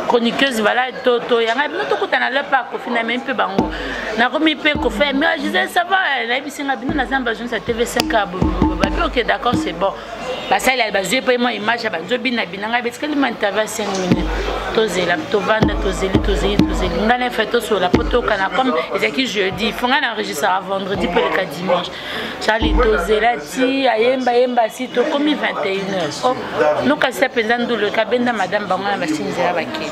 chroniqueuse voilà toto yanga bino tokutana le pas kofina même peu bango na komi pe ko faire mais je disais ça va la bisinga bino na zamba jeune sa TV5 OK d'accord c'est bon bah ça il a joué pas moi image ba zo bina binanga betikali ma interview 5 minutes tozela to vanda tozeli ngana fait sur la photo kana comme ezaki jeudi fonga na enregistrer à vendredi pour le cas dimanche Charlie tozela ti ayemba si to komi 21h oh nous ka se pendant le kabenda madame bango na basinzela baki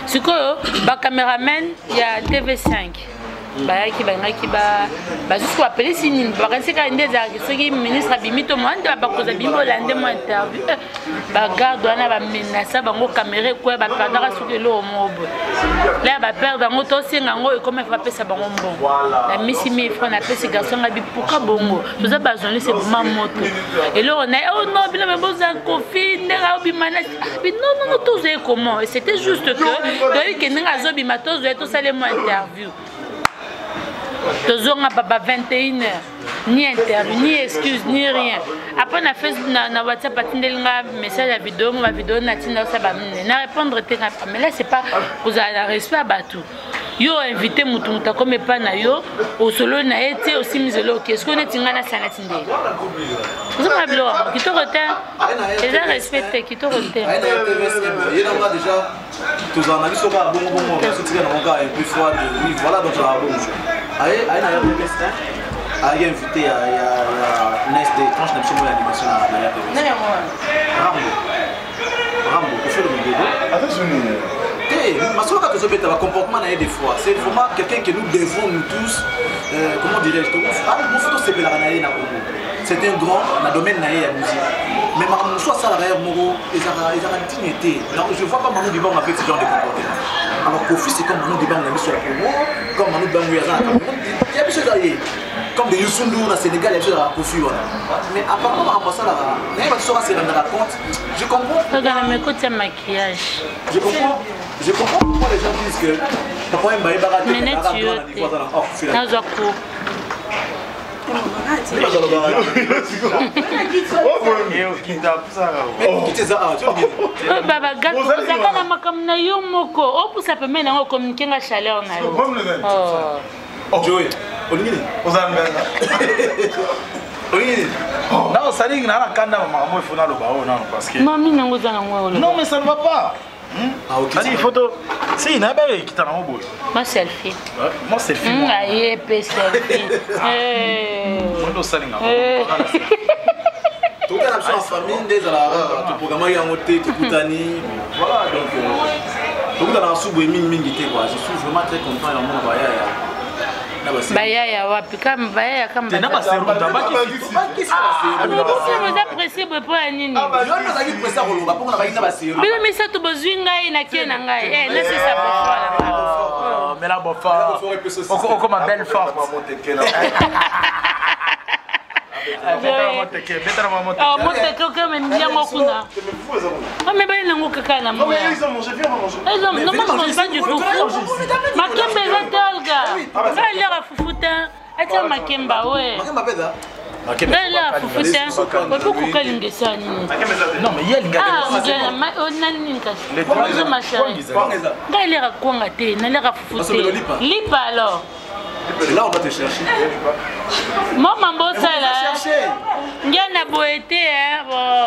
sikoyo ba cameraman ya TV5 bayaki bangaki ba jusqu'à appeler sinine bakasi ka ndeza soki ministre abimito mwanda bakoza bimbo lande mo interview ba garde wana ba menace bango caméra ko ba perdra soki lo mobo là ba perdre ngo to singa ngo comme fa pesa bango mbongo la misi mi fa na pesa garçon ngabi puka bongo toza ba journaliste c'est vraiment moto et là on a oh non bila me boza kofi ndera obimana non toza comment et c'était juste que doyi ke ndinga zobi matozo et to sale mo interview Tozonga baba 21h ni interview ni excuse ni rien après na Facebook na WhatsApp atindelinga message à vidéo ma vidéo na tinda ça ba na répondre te mais là c'est pas vous avez respect à batu yo invité mutu muta comme pas na yo au solo na été aussi miselo qu'est-ce qu'on est tingana sana tinde vous avez bleu qui te retient et là respecter qui te retient il a déjà tous en avis sur bon c'est tiré dans mon gars et plus froid oui voilà donc ça va bon aïe aïe invité à Nest de tranche d'absolument l'animation à la TV Rambo tu fais le vidéo attention ma soeur quand comportement des fois c'est vraiment quelqu'un que nous devons nous tous comment dirais-je c'est un grand dans le domaine de la musique mais ma soit ça derrière Moro ils ont dignité donc je vois pas Manu Diba on a fait ce genre de comportement alors Kofi c'est comme Manu Diba on a mis sur la promo comme Manu Diba il y a des choses derrière comme des Youssou Ndour au Sénégal il y a des choses à Kofi mais apparemment par rapport à ça là il y a des choses à se rendre compte je comprends regarde mes côtés maquillage je comprends pourquoi les gens disent que papa est baraté mais tu baba gato zaka na makam na yo moko opusa pemene ngo communiquer nga chaleur na yo oh Joey olingini ozangana olingini non ça dit na kanda mama il faut na lo bao non parce que non mine ngo zanga ngo non mais ça ne va pas ah ok ça dit photo si na ba qui ta na mo boy ma selfie moi selfie aïe pe selfie ndo salinga tout est en famille des ala programme ya ngote tukutani voilà donc tout dans subu mingi te quoi je suis vraiment très content ya mon bayaya bayaya wapi kama bayaya kama tena baseru tabaki vous appréciez pour nini yo no zaki pressa ko loba ponga bayina baseru bilo misa to bozwi ngai na kie na ngai na c'est ça pour mais la bofa oko ma belle forte Moteke comme bien kuna. Ah mais ben nango kaka na moi. Ils ont mangé bien manger. Ils ont non mange pas du foufou. Makemba zatolga. Ça il a foufoutin. Ata makemba ouais. Makemba peda. Makemba. Là foufoutin. Pourquoi kalinga ça ni? Non mais il a ah on a ni kasi. Les ma chérie. Là il a kwanga te, na lera foufoutin. Lipa alors. Là on va te chercher. Maman bossa là. Ngana boete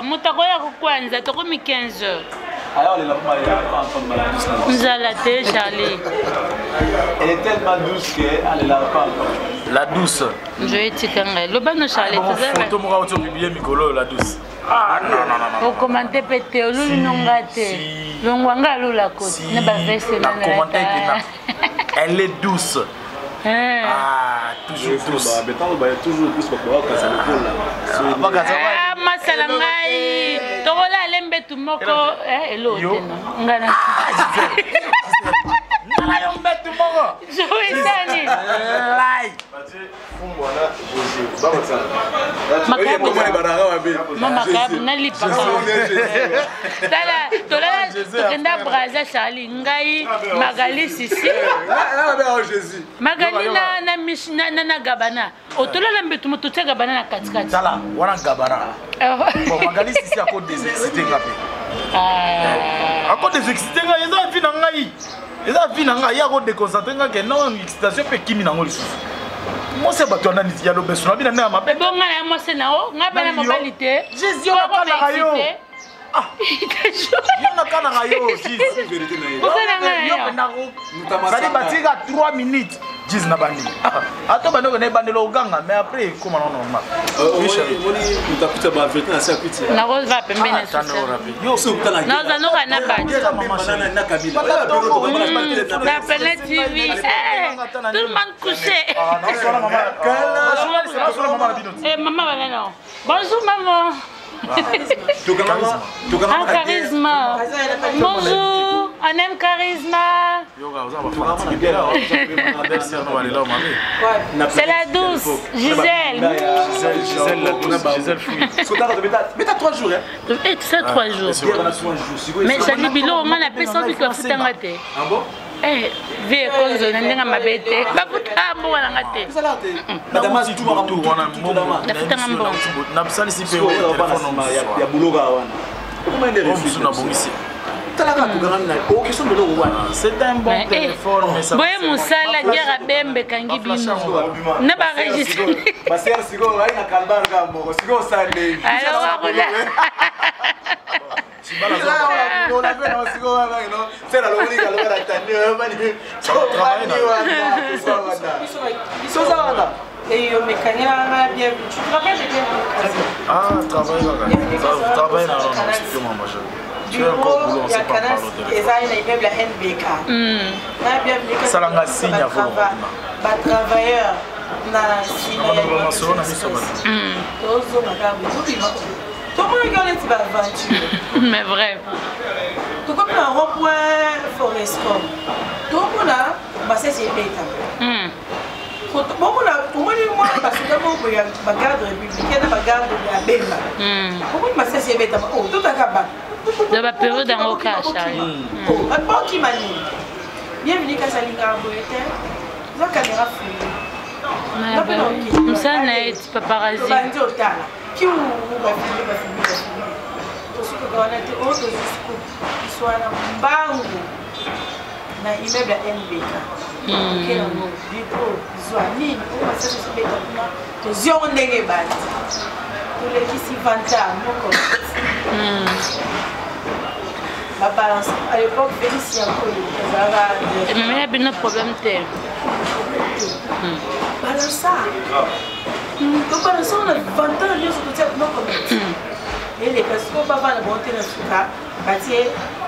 mutakoya kwanza tokomi 15h. Alors les lampes Nzala te Charlie. Elle est tellement douce que elle la pas encore. La douce. Je etikanga. Le bano Charlie tozala. Photo mo ka publier mikolo la douce. Ah non. Au commenter pété olu nongate. Longwanga lula koti. Ne ba veste na na. Elle est douce. Ah, toujours douce. Mais tant que toujours douce pour que ça le colle là. Ah, masala ngai. Tokola lembe tu moko elo tena. Ngana. Nala yombe tu moko. Joue tani. Lai. Mama kabu nalipa. Tala tola tokenda braza Charlie ngai Magali sisi. Magali na gabana. Otola mbetu mututa gabana na katikati. Tala wana gabana. Bon Magali sisi a code des cité ngapé. À cause des excité, il y a des filles dans il y a des filles dans il y a des déconcentrés qui n'ont une excitation qui est dans le moi c'est pas toi qui a le besoin de ma mais bon moi c'est nao n'a pas la mobilité j'ai dit on a pas la radio ah il y a pas la radio j'ai vérité ça dit bâtir à 3 minutes 10 na bandi attends bano ne bandelo ganga mais après comment non normal oui chérie on utakuta ba vérité na ça kuti na rose va pembe na ça yo so kutana non ça no kana ba maman na kabila la planète TV tout le monde couché ah non c'est la maman eh maman va là bonjour maman un charisme. Bonjour, on aime charisme. C'est la douce, Gisèle. Gisèle Fouille. Mais t'as 3 jours, hein? C'est 3 jours. Mais ça dit bilo, on a fait sans que tu t'en rates. Ah bon? Eh, vie cause de n'enga mabete. Ba puta mbo wala ngate. Madame a tout en tout wana. Na fita ngambo. Na psali si pe téléphone ya buloga wana. Comment il est réfléchi na bongisi. Talaka to garana. O question de l'eau wana. C'est un bon téléphone mais ça. Boye musala ngera bembe kangi bino. Na ba registre. Baser sigo aina kalbar ga mo. Sigo sande. Alors voilà. On a fait un sigo non. C'est la logique à l'heure d'attendre mani. So ça va. Et yo mécanique na bien. Tu travailles bien. Ah, travaille dans le moi je. Bureau ya Canas eza na immeuble NBK. Na bien NBK. Ça l'a signe à vous. Ba travailleur na signe. On a solo na miso ba. Tozo makabu. Tout le monde regarde cette aventure. Mais vrai. Tout comme un rond-point Forestcom. Tout le monde a c'est bêta. Tout le monde a parce que d'abord il y a une garde républicaine, une garde de Bemba. Tout le monde c'est bêta. Oh, tout a cabane. De la période dans le cas, Charlie. Oh, un bon qui manie. Bienvenue à Salinga Boyete. La caméra fouille. Nous sommes des paparazzi. Qui ou va filmer parce que quand on a été autre jusqu'au qui soit dans Bango na immeuble NBK qui là no bureau zoani ou ça c'est bête to zion ndenge bati to les qui s'y vanta moko la balance à l'époque Félicie encore et même il y a bien un problème tel balance ça. Donc, par exemple, on a 20 ans, je suis non comme et les personnes qui ne vont pas monter dans ce cas, bâtir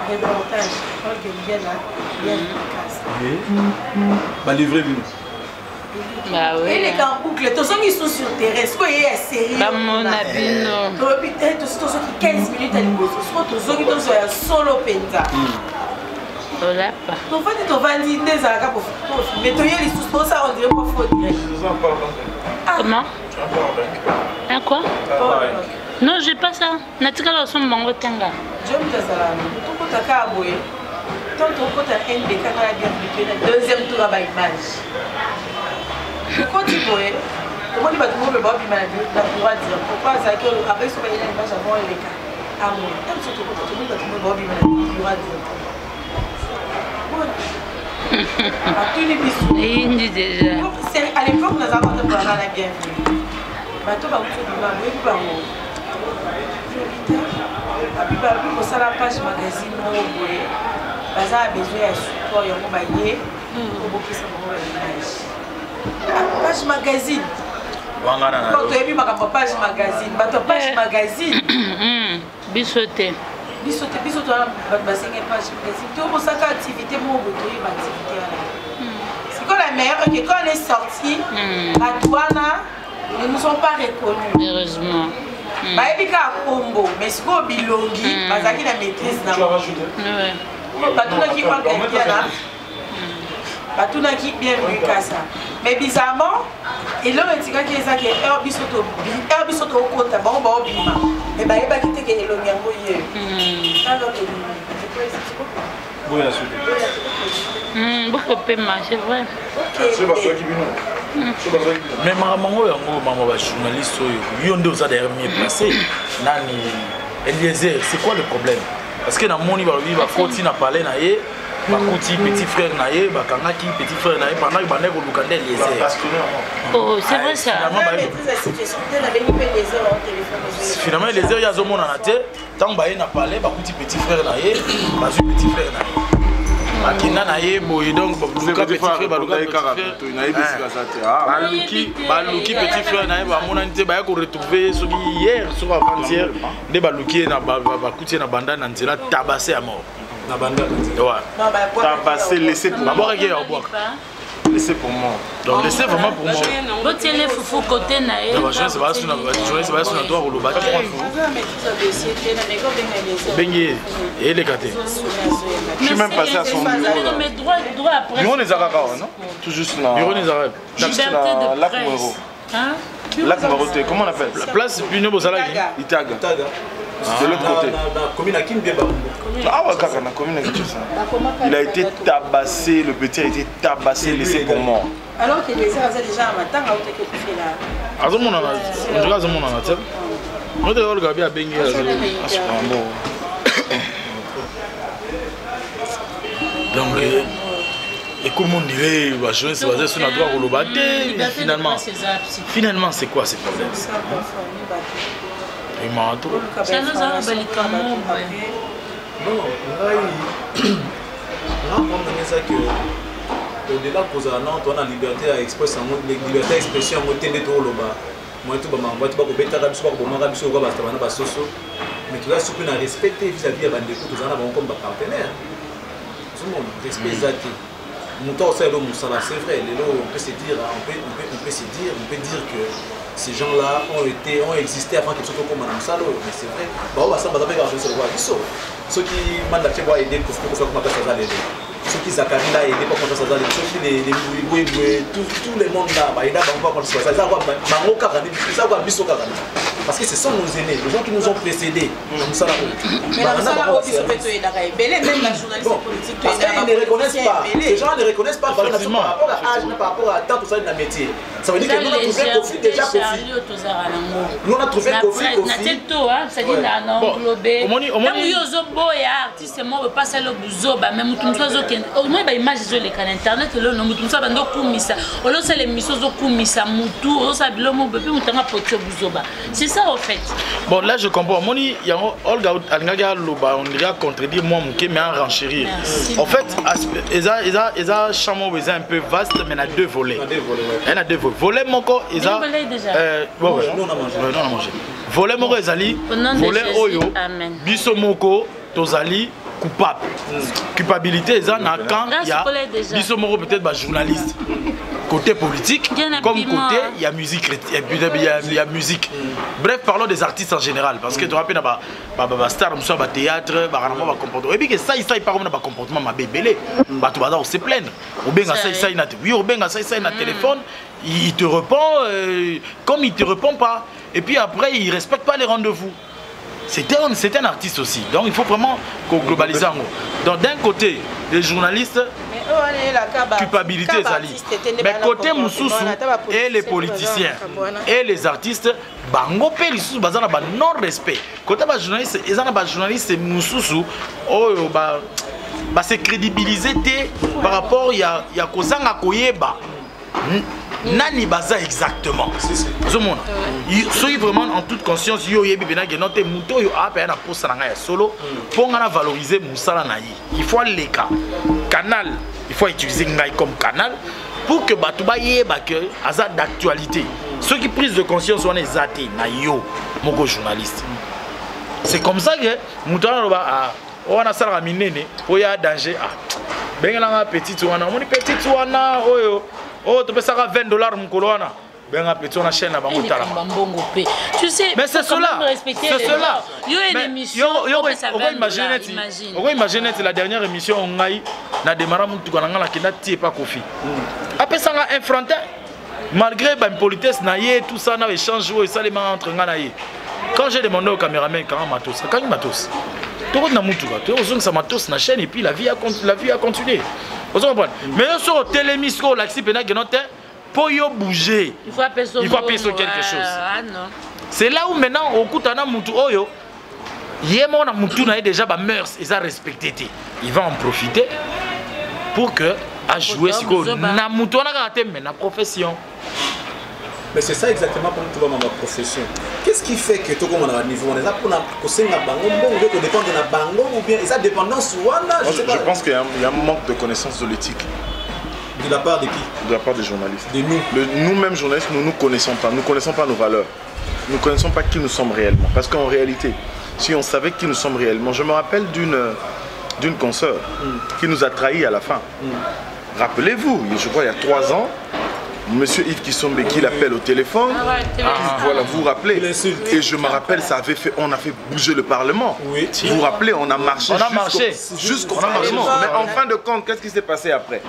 des montages. Je crois que bien là, bien bah, livrez vous. Bah oui. Et les gars en boucle, tous ceux qui sont sur le terrain, ce qui est sérieux. Bah, mon avis, non. Tous ceux qui 15 minutes à l'imposer, tous ceux qui sont solo penza. Voilà pas. Donc, tu vas dire des arabes pour mais tu y les sous ça, on dirait pas faux. Comment? Un quoi? Non, j'ai pas ça. Natika la son bango tenga. Je me dis ça là. Tout côté Kaboé. Tant au côté NBK na bien le deuxième tour à image. Pourquoi tu vois? Comment tu vas te montrer Bob image la pouvoir dire pourquoi ça que après ce qu'il y a une image avant NBK. Ah bon, tant surtout quand tu vas te montrer Bob image la pouvoir dire. À tous les bisous. Il dit déjà. À l'époque, nous avons fait la bienvenue. Bateau va vous faire du mal, pour ça, la page magazine, Baza a besoin de support, il y a un baillet, pour que ça me page magazine. Quand tu as vu ma page magazine, page magazine. Bissoté. Bissoté, bissoté, page magazine. Tout pour ça, activité, mon activité. C'est quoi la meilleure que quand on est sorti, à Douana, ils ne nous ont pas reconnus. Heureusement. Baébika Combo, mais ce qu'on bilongi, Bazaki la maîtrise. Tu vas rajouter? Oui. Batuna qui parle bien là. Batuna qui bien vu qu'à ça. Mais bizarrement, il a dit que ça qui est herbisoto au côté, bon, bon, bima. Mais Baéba qui était que le Yango hier. Alors, oui, la suite. Beaucoup de paiement, c'est vrai. C'est pas ça qui vient. Mais maman, journaliste, il y a des mieux placés. Nani, Eliezer, c'est quoi le problème? parce que na moni balobi bakoti na palais na ye bakoti petit frère na ye bakangaki petit frère na ye pendant que bandeko luka nde Eliezer. Oh, c'est vrai ça. Finalement Eliezer ya zomonana te tant baye na palais bakoti petit frère na ye bazwi petit frère na ye akina na ye boye donc luka petit frère baluka petit frère baluki petit frère na ye bamonani te baya ko retrouver soki hier soki avant-hier nde baluki na bakuti na banda na nzela tabassé à mort. Tabasser, laisser pour moi. Laisser pour moi. Donc laisser vraiment pour moi. Votre télé foufou côté naïe. La jeune c'est pas sur la toi ou le bateau. Bengi et les gâtés. Je suis même passé à son bureau là. Mais droit après. Bureau des Arabes, non? Tout juste là. Bureau des Arabes. Liberté de Lac presse. Moro. Hein? Lac Moro, comment on appelle? La place Pino Bosalagi. Itaga. De l'autre côté. Ah ouais, kaka, na commune il a été tabassé, le petit a été tabassé, laissé pour mort. Alors que les gens déjà en matin, on que tu fais là. Azomon na, on dirait Azomon na tête. On dirait le gabi a bengi. Donc et comme on dirait, la jeunesse c'est basé sur notre droit au lobaté, finalement c'est quoi ces problèmes? Et Marato. Ça nous a rebellé comme non, au-delà de ça, on a liberté à expression, liberté à expression, on a tout loba. Moi tout bama, moi tout bako beta rabiso bako bama rabiso ko basta bana basoso. Mais tu dois surtout respecter vis-à-vis de bandeko, tous en avons comme partenaire. Tout le monde respect zati. Montant c'est le moussala, c'est vrai. On peut se dire, on peut dire que ces gens-là ont existé avant qu'ils soient comme un salo, mais c'est vrai. Bah on va ça, bah d'abord je sais quoi, ceux qui mandent chez moi aider pour faire comme ça les ceux qui Zachary là aidé pour faire ça les ceux qui les tout le monde là, bah il a pas comment ça va mango carani, ça va biso carani. Parce que ce sont nos aînés, les gens qui nous ont précédés. Moussala. Mais la Moussala aussi se fait tuer d'arrêt. Belé même la journaliste politique parce qu'ils ne reconnaissent pas. Les gens ne reconnaissent pas par rapport à l'âge, par rapport à tant tout ça dans le métier. Ça veut dire que nous on a trouvé Kofi déjà Kofi. Nous on a trouvé Kofi. Artiste moi pas ça le buzoba même tout ça au moins image sur internet le nom tout ça bando kumisa o lo c'est les missions zo kumisa mutu o ça bilomo bébé mutanga pocho buzoba c'est ça en fait. Bon là je comprends moni ya Olga alinga loba on dirait contredire moi muke mais en renchérir. En fait eza chambre est un peu vaste mais il y a deux volets. Il y a deux volets. Volet moko eza non on a mangé. Volet moko ezali volet oyo biso moko tozali coupable. Culpabilité ça na quand il y a biso moko peut-être ba journaliste. Côté politique comme côté il y a musique il y a musique. Bref, parlons des artistes en général parce que tu rappelles ba star muso ba théâtre ba ranama ba comportement et puis que ça il parle na ba comportement ma bébélé. Ba tu vas se plaindre. Ou bien ça na oui ou bien ça na téléphone, il te répond comme il te répond pas et puis après il respecte pas les rendez-vous. C'est un artiste aussi, donc il faut vraiment globaliser. Donc d'un côté, les journalistes, culpabilité Zali, mais côté Moussoussou et les politiciens et les artistes, bango pe lissu bazana ba non respect. Côté ba journaliste, ils ont ba journaliste Moussoussou, oh ba se crédibiliser par rapport ya kozanga koyeba. Nani baza exactement. Soyez vraiment en toute conscience yo yebi bena ke note muto yo apa na posa na solo pour ngana valoriser musala na yi. Il faut les cas. Canal, il faut utiliser ngai comme canal pour que batu ba yeba que aza d'actualité. Ceux qui prise de conscience on est zaté na yo moko journaliste. C'est comme ça que muto na ba on a sala minene o ya danger benga petite wana moni petite wana oyo oh, tu peux savoir $20 mon colonna. Ben appelé on chaîne avant de tu sais, mais c'est cela. C'est cela. Il y a une émission. On imagine la dernière émission on a eu na démarrage tout quand on a qui n'a pas Kofi. Après ça on a affronté malgré ben politesse naïe tout ça on a échangé ça les mains entre nganaïe. Quand j'ai demandé au caméraman quand matos, quand il matos. Tout le monde tu vois, ça matos na chaîne et puis la vie a continué. Vous comprenez? Mais sur télémisco l'axi pena genote pour yo bouger. Il faut appeler sur quelque chose. Ah non. C'est là où maintenant au kutana mutu oyo Yémo na mutuna déjà ba mœurs ils a respecté. Il va en profiter pour que à jouer sur na mutuna ka mais na profession. Mais c'est ça exactement pour nous dans ma profession. Qu'est-ce qui fait que tout comme on a un niveau, on est là pour dépendre de la bango ou bien ça dépendance je pense qu'il y a un manque de connaissance de l'éthique. De la part de qui? De la part des journalistes. De nous. Nous-mêmes journalistes, nous ne connaissons pas. Nous ne connaissons pas nos valeurs. Nous ne connaissons pas qui nous sommes réellement. Parce qu'en réalité, si on savait qui nous sommes réellement, je me rappelle d'une consoeur qui nous a trahis à la fin. Rappelez-vous, je crois il y a 3 ans, Monsieur Yves Kissombe qui l'appelle au téléphone. Voilà, vous vous rappelez. Et je me rappelle, on a fait bouger le Parlement. Oui. Vous vous rappelez, on a marché jusqu'au Parlement. Mais en fin de compte, qu'est-ce qui s'est passé après?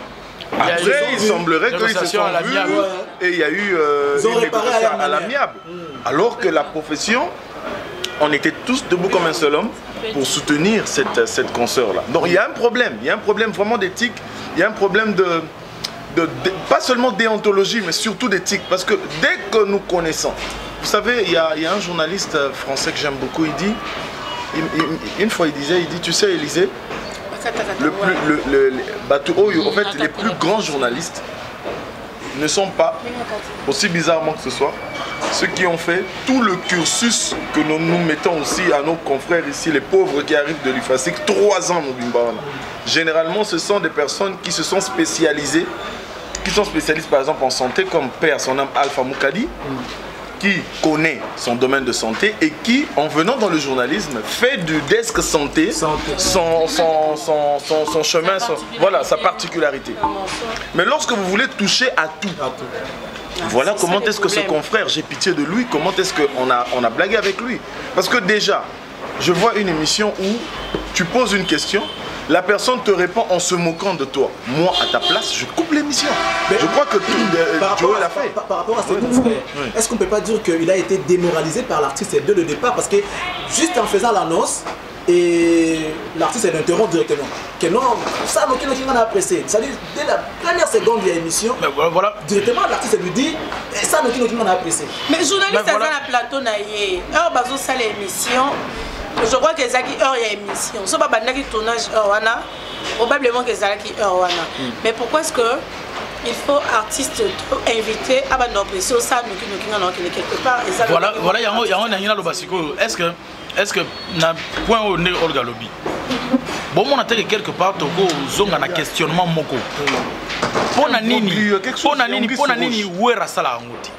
Après, il semblerait qu'ils se sont vus et il y a eu une négociation à l'amiable. Alors que la profession, on était tous debout comme un seul homme pour soutenir cette consoeur-là. Donc il y a un problème vraiment d'éthique, il y a un problème pas seulement déontologie, mais surtout d'éthique. Parce que dès que nous connaissons, vous savez, il y a un journaliste français que j'aime beaucoup, il dit, une fois il dit, tu sais Élysée, en fait, les plus grands journalistes ne sont pas, aussi bizarrement que ce soit, ceux qui ont fait tout le cursus que nous mettons aussi à nos confrères ici, les pauvres qui arrivent de l'UFASIC, 3 ans au Bimbawana. Généralement, ce sont des personnes qui se sont spécialisées, par exemple en santé, comme père, son nom Alpha Moukadi, qui connaît son domaine de santé et qui, en venant dans le journalisme, fait du desk santé son chemin, voilà, sa particularité. Mais lorsque vous voulez toucher à tout, voilà comment est-ce que ce confrère, j'ai pitié de lui, comment est-ce qu'on a blagué avec lui. Parce que déjà, je vois une émission où tu poses une question, la personne te répond en se moquant de toi. Moi, à ta place, je coupe l'émission. Je crois que Joe l'a fait. Par rapport à ce confrère, est-ce qu'on ne peut pas dire qu'il a été démoralisé par l'artiste dès le départ? Parce que juste en faisant l'annonce, et l'artiste est interrompu directement. Que non, ça, nous a apprécié. C'est-à-dire, dès la première seconde de l'émission, directement, l'artiste lui dit, et ça, nous a apprécié. Mais journaliste, ça a un plateau, ça l'émission. Je crois que ça qui heure il y a émission. Ce n'est pas qui tournage heure probablement que ça qui heure. Mais pourquoi est-ce que il faut artistes invités à apprécier ça nous quelque part? Voilà, il y a un basiko. Est-ce que na point au nez Olga Lobby. Bon, on a quelque part zonga na questionnement moko. Pona nini wera sala ngoti.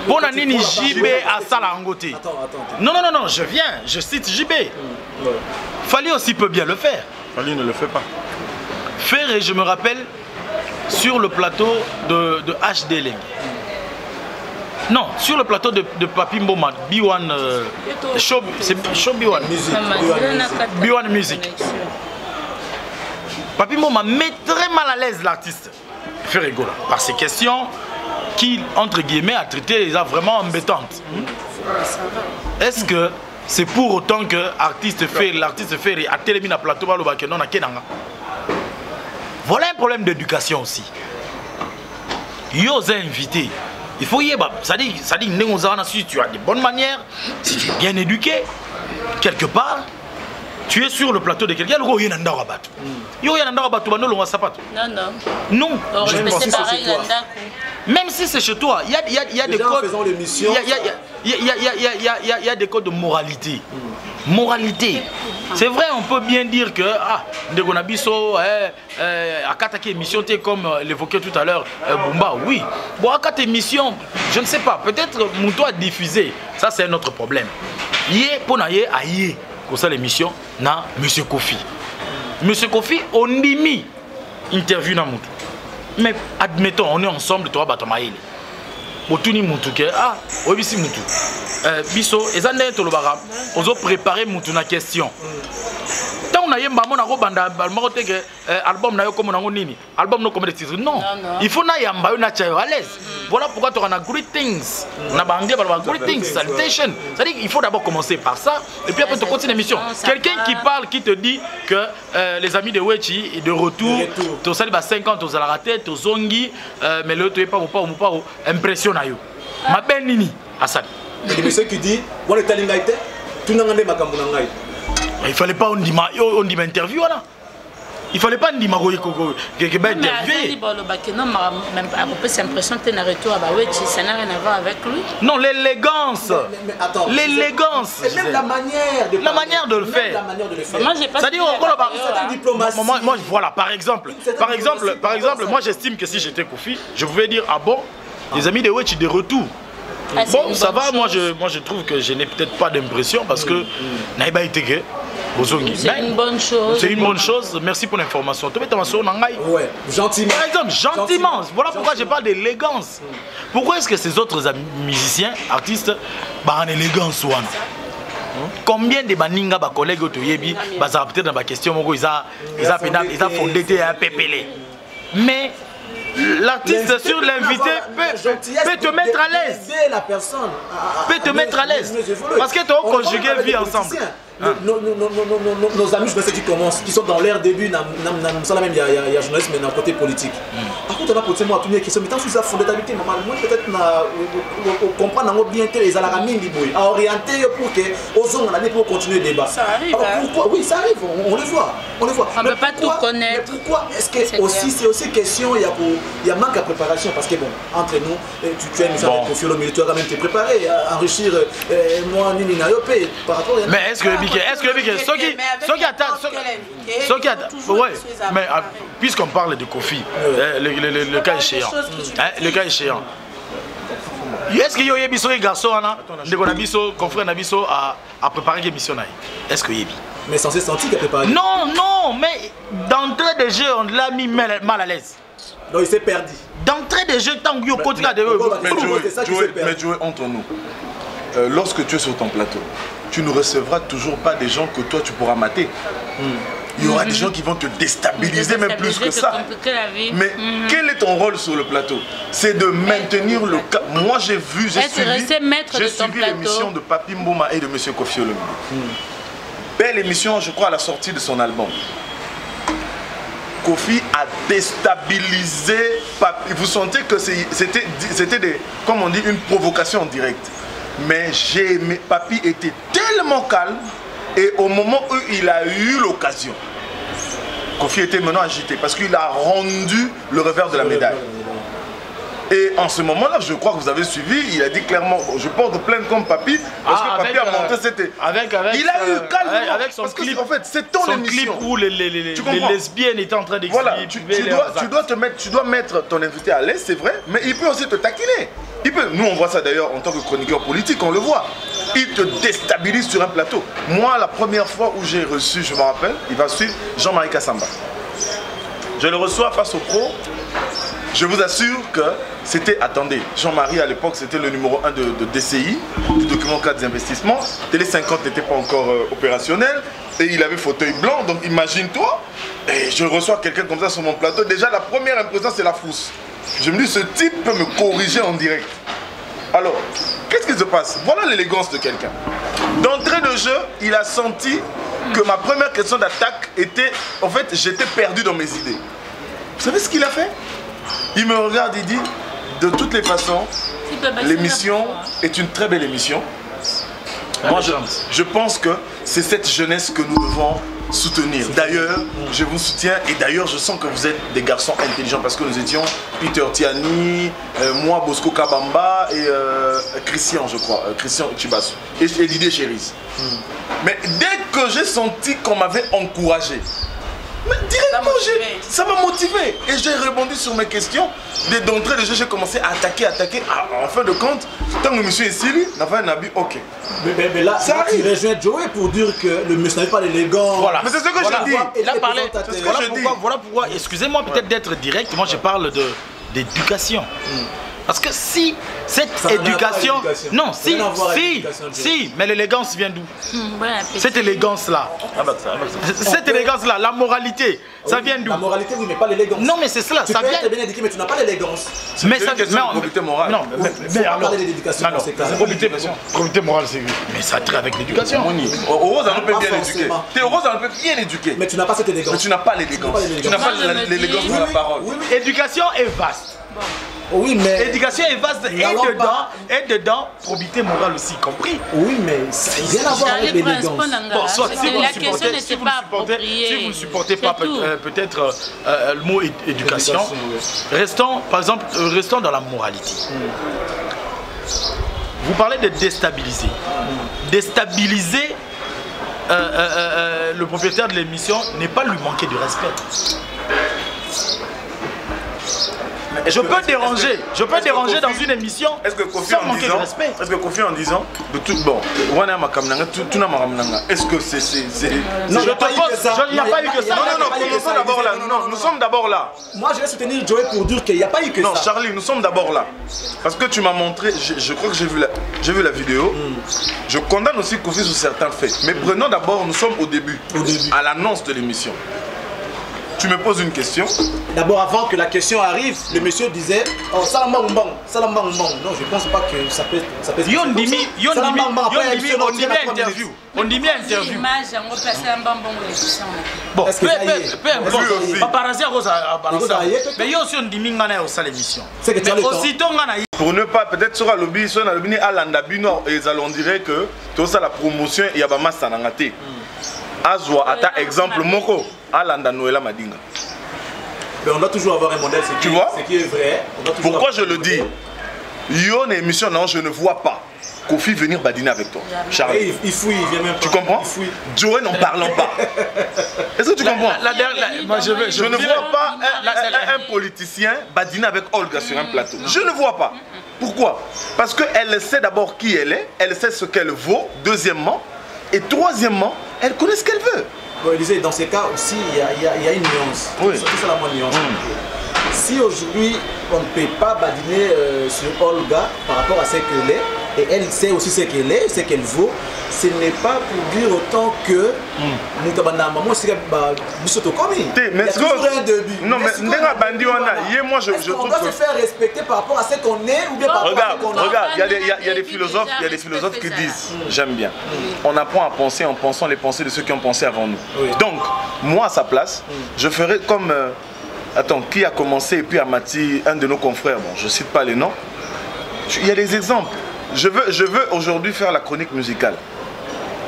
Pona nini JB à sala ngoti. Non, je cite JB. Fali aussi peut bien le faire. Fali ne le fait pas. Faire, et je me rappelle sur le plateau de HD Leng. Non, sur le plateau de Papi Mboma, B1 Show B1 B1 Music. Papi Mboma met très mal à l'aise l'artiste. Fait rigoler par ces questions qui, entre guillemets, a traité les vraiment embêtantes. Est-ce que c'est pour autant que l'artiste fait à télémine à plateau non à Kenanga? Voilà un problème d'éducation aussi. Yo est invité. Il faut y aller. Ça dit, si tu as des bonnes manières, si tu es bien éduqué, quelque part, tu es sur le plateau de quelqu'un. Non, je pense que c'est toi. Même si c'est chez toi, il y a des codes. Il y a des codes de moralité. Moralité. C'est vrai, on peut bien dire que Ndegonabiso a quatre émissions comme l'évoquait tout à l'heure Bumba, oui. Bon, à quatre émissions, je ne sais pas, peut-être Mouto a diffusé, ça c'est un autre problème. Yé ponaye aïe comme ça l'émission na Monsieur Kofi. Monsieur Kofi, on y mis interview na Mouto. Mais admettons, on est ensemble, toi Batomaïle. Botuni Moutou ke obisi Moutou. Biso ezande to lobara, ozo préparer Moutou na question. Tant on a yemba mona ko banda marote ke album na yo comme nango nini. Album no comme des titres. Non. Il faut na yamba na chayo à l'aise. Voilà pourquoi tu as greetings. Na ba anglais ba greetings, salutation. C'est-à-dire il faut d'abord commencer par ça et puis après tu continues l'émission. Quelqu'un qui parle qui te dit que les amis de Wechi est de retour. Tu sali ba 50 aux raté, tu zongi mais le tu est pas impression na yo. Ma ben nini Assad. Le monsieur qui dit, on est talingaïté. tout le monde il fallait pas on dit interview là. Il fallait pas dire que ben interview. C'est impression que tu as retour à Bawechi, ça n'a rien à voir avec lui. Non, l'élégance. L'élégance. Et même la manière de le faire. Moi j'ai pas. C'est-à-dire moi voilà par exemple, moi j'estime que si j'étais Kofi, je pouvais dire ah bon, les amis de Wechi de retour. Bon, ça va, moi je trouve que je n'ai peut-être pas d'impression parce que Naïba été que c'est une bonne chose. C'est une bonne chose. Merci pour l'information. Ouais, gentiment. Par exemple, gentiment. Voilà pourquoi je parle d'élégance. Pourquoi est-ce que ces autres musiciens, artistes, en élégance combien de baninga ba collègues autoyebi ça peut-être dans ma question ils ont fondé un pépélé. Mais l'artiste sur l'invité peut te mettre à l'aise. Peut te mettre à l'aise. Parce que tu as conjugué vie ensemble. Nos amis, je sais qui commencent, qui sont dans leur début, il y a journalisme, mais dans le côté politique. Par contre, on a posé moi une question, mais tant que ça fondabilité, moi peut-être comprendre bien les alaramines à orienter pour que aux hommes pour continuer le débat. Ça arrive. Pourquoi? Oui, ça arrive, on le voit. On ne peut pas tout connaître. Mais pourquoi est-ce que c'est aussi question, il y a manque de préparation, parce que bon, entre nous, tu as une mission de confier au milieu, tu as quand même te préparer, enrichir moi, Nini Nayope, par rapport à... Mais est-ce que puisqu'on parle de Kofi, le cas échéant, est-ce qu'il y a des garçons confrères Nabiso à préparer une mission? Est-ce qu'il y a mais censé sentir qu'il a préparé? Non, mais d'entrée de jeu, on l'a mis mal à l'aise. Donc il s'est perdu. D'entrée de jeu, tant qu'il y a côté de mais Joey, entre nous, lorsque tu es sur ton plateau, tu ne recevras toujours pas des gens que toi tu pourras mater. Il y aura des gens qui vont te déstabiliser, même plus que ça. Mais quel est ton rôle sur le plateau? C'est de maintenir le cap. Moi j'ai suivi l'émission de Papi Mboma et de M. Kofi Olomide. Belle émission, je crois, à la sortie de son album. Kofi a déstabilisé Papi. Vous sentez que c'était comme on dit, une provocation en direct. Mais Papi était tellement calme et au moment où il a eu l'occasion, Kofi était maintenant agité parce qu'il a rendu le revers de la médaille. Et en ce moment-là, je crois que vous avez suivi, il a dit clairement, je porte plainte comme Papi, parce que Papi a monté c'était... Il a eu calme avec son clip, en fait, c'est ton émission. Clip où les lesbiennes étaient en train d'expliquer. Voilà, tu dois mettre ton invité à l'aise, c'est vrai, mais il peut aussi te taquiner. Nous on voit ça d'ailleurs en tant que chroniqueur politique, on le voit. Il te déstabilise sur un plateau. Moi, la première fois où j'ai reçu, je me rappelle, il va suivre Jean-Marie Kassamba. Je le reçois face au pro. Je vous assure que c'était, attendez, Jean-Marie à l'époque c'était le numéro 1 de DCI, du document 4 d'investissement. Télé 50 n'était pas encore opérationnel et il avait fauteuil blanc, donc imagine-toi. Et je reçois quelqu'un comme ça sur mon plateau. Déjà la première impression c'est la frousse. Je me dis ce type peut me corriger en direct. Alors, qu'est-ce qui se passe? Voilà l'élégance de quelqu'un. D'entrée de jeu, il a senti que ma première question d'attaque était, en fait, j'étais perdu dans mes idées. Vous savez ce qu'il a fait? Il me regarde, il dit, de toutes les façons, l'émission est une très belle émission. Moi, je pense que c'est cette jeunesse que nous devons soutenir. D'ailleurs, je vous soutiens et d'ailleurs, je sens que vous êtes des garçons intelligents parce que nous étions Peter Tiani, moi, Bosco Kabamba et Christian, je crois, Christian Chibasu et Didier Chéris. Mais dès que j'ai senti qu'on m'avait encouragé, mais directement, ça m'a motivé et j'ai rebondi sur mes questions. Dès d'entrée de jeu, j'ai commencé à attaquer. En fin de compte, tant que le monsieur est ici, il n'a pas un habit, ok. Mais là, ça tu rejoins Joey pour dire que le monsieur n'avait pas l'élégance. Voilà. Mais c'est ce que je dis. Voilà pourquoi, excusez-moi peut-être d'être direct, moi je parle d'éducation. Parce que si cette éducation... Non, si, mais l'élégance vient d'où? Cette élégance-là. Cette élégance-là, la moralité, ça vient d'où? La moralité, oui, mais pas l'élégance. Non, mais c'est cela. Tu peux être bien éduqué, mais tu n'as pas l'élégance. Mais ça question de probité morale. Non, mais alors, probité morale, c'est... Mais ça traite avec l'éducation. Rose, on peut bien éduquer. Rose, on peut bien éduquer. Mais tu n'as pas cette élégance. Mais tu n'as pas l'élégance. Tu n'as pas l'élégance de la parole. Éducation est vaste. Oui, mais... Éducation est vaste et dedans, probité morale aussi, compris. Oui, mais c'est rien à voir avec l'élégance. Bon, soit si vous ne supportez pas peut-être le mot éducation, restons, par exemple, restons dans la moralité. Vous parlez de déstabiliser. Déstabiliser le propriétaire de l'émission n'est pas lui manquer de respect. Je peux déranger dans une émission sans manquer de respect. Est-ce que Kofi en disant de tout bon, est-ce que c'est non, je te pose, il n'y a pas eu que ça. Non, d'abord là. Non, nous sommes d'abord là. Moi, je vais soutenir Joey pour dire qu'il n'y a pas eu que ça. Non, Charlie, nous sommes d'abord là. Parce que tu m'as montré, je crois que j'ai vu la vidéo. Je condamne aussi Kofi sur certains faits. Mais prenons d'abord, nous sommes au début. À l'annonce de l'émission. Tu me poses une question. D'abord, avant que la question arrive, le monsieur disait oh, Salamba Mbang. Non, je pense pas que ça peut on dit interview. On dit bien interview. Bon, peu importe. Paparazzi a balancé. Mais il y a aussi on dit Mingana au salle émission. Mais aussitôt pour ne pas peut-être sur le lobby, sur le lobby à l'Andabino, et on dirait que tout ça la promotion il y a pas mal sanangate. Azwa ata exemple moko Alanda Noëlla Madinga. Mais on doit toujours avoir un modèle, tu vois? Ce qui est vrai. Pourquoi je le dis? Yo une émission non, je ne vois pas Kofi venir badiner avec toi. Charlie. Il fouille, il vient même pas. Tu comprends? Joey n'en parlant pas. Est-ce que tu comprends? Je ne vois pas un politicien badiner avec Olga sur un plateau. Je ne vois pas. Pourquoi? Parce qu'elle sait d'abord qui elle est, elle sait ce qu'elle vaut, deuxièmement, et troisièmement, elle connaît ce qu'elle veut. Bon, Élisée, dans ces cas aussi, il y a une nuance. Oui. C'est ça la bonne nuance. Si aujourd'hui, on ne peut pas badiner sur Olga par rapport à ce qu'elle est, et elle sait aussi ce qu'elle est, ce qu'elle vaut, ce n'est pas pour dire autant que mais non, mais moi je on doit se faire respecter par rapport à ce qu'on est ou bien par rapport à ce qu'on a. Regarde, il y a des philosophes qui disent j'aime bien. On apprend à penser en pensant les pensées de ceux qui ont pensé avant nous. Oui. Donc, moi à sa place, je ferais comme attends, qui a commencé et puis Amati, un de nos confrères, bon, je cite pas les noms. Il y a des exemples. Je veux aujourd'hui faire la chronique musicale.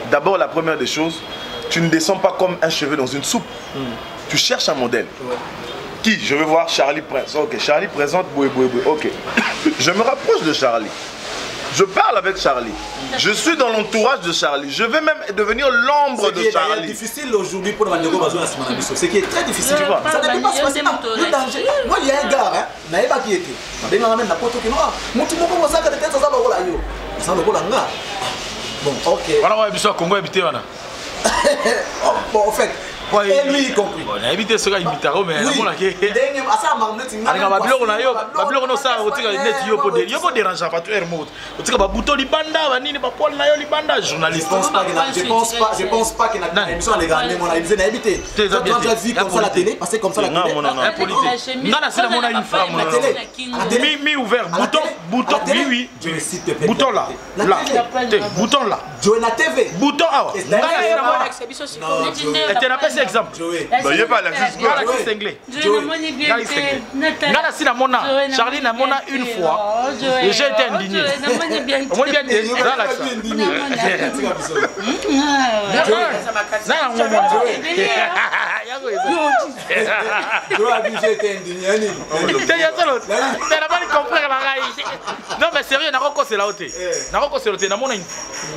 D'abord, la première des choses, tu ne descends pas comme un cheveu dans une soupe. Tu cherches un modèle. Ouais. Qui? Je veux voir Charlie Prince. Ok, Charlie présente Boué. Ok. Je me rapproche de Charlie. Je parle avec Charlie. Je suis dans l'entourage de Charlie. Je vais même devenir l'ombre de Charlie. C'est difficile aujourd'hui pour le ce qui est très difficile. Tu vois. Ça ne peut pas se passer. Le danger. Moi, il y a un gars, je ne sais pas qui était. Je ne sais pas. Bon, ok. Bon, en fait, et lui y compris. On a évité ce gars imitaro, mais on a dit. Je pense pas qu'il y a une émission à l'égarder. On a évité. Tu as déjà vu comme ça la télé, passer comme ça la télé. Non. Mi ouvert, bouton, oui. Bouton là. Bouton là. Joena TV. Bouton là. Exemple. Il n'y a pas Galaxy Anglais. Galaxy Namona. Charlie Namona une fois. Et j'ai été indigné. Moi bien non mais sérieux,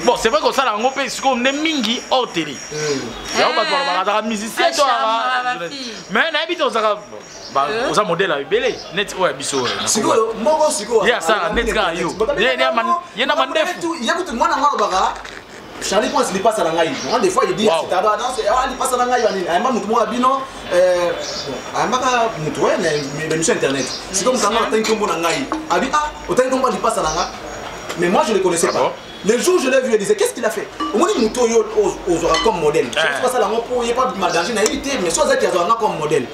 bon, c'est vrai que ça, on est mingi au télé. Musicien, mais on habite aux modèles à Bélé. Net, ouais, biso. Il y a ça, net, il y a un mandef. Charlie pense qu'il passe à la gaïe. Des fois il dit c'est à il passe à la gaïe. Il m'a montré moi bino il m'a montré mais sur internet. C'est comme ça on a un combo na gaïe. Abi autant combo il passe à la gaïe. Mais moi je ne le connaissais pas. Le jour où je l'ai vu, il disait qu'est-ce qu'il a fait? Au moins il nous aura comme modèle. C'est pas ça la pour il n'y a pas de danger na éviter mais soit ça qui a comme modèle.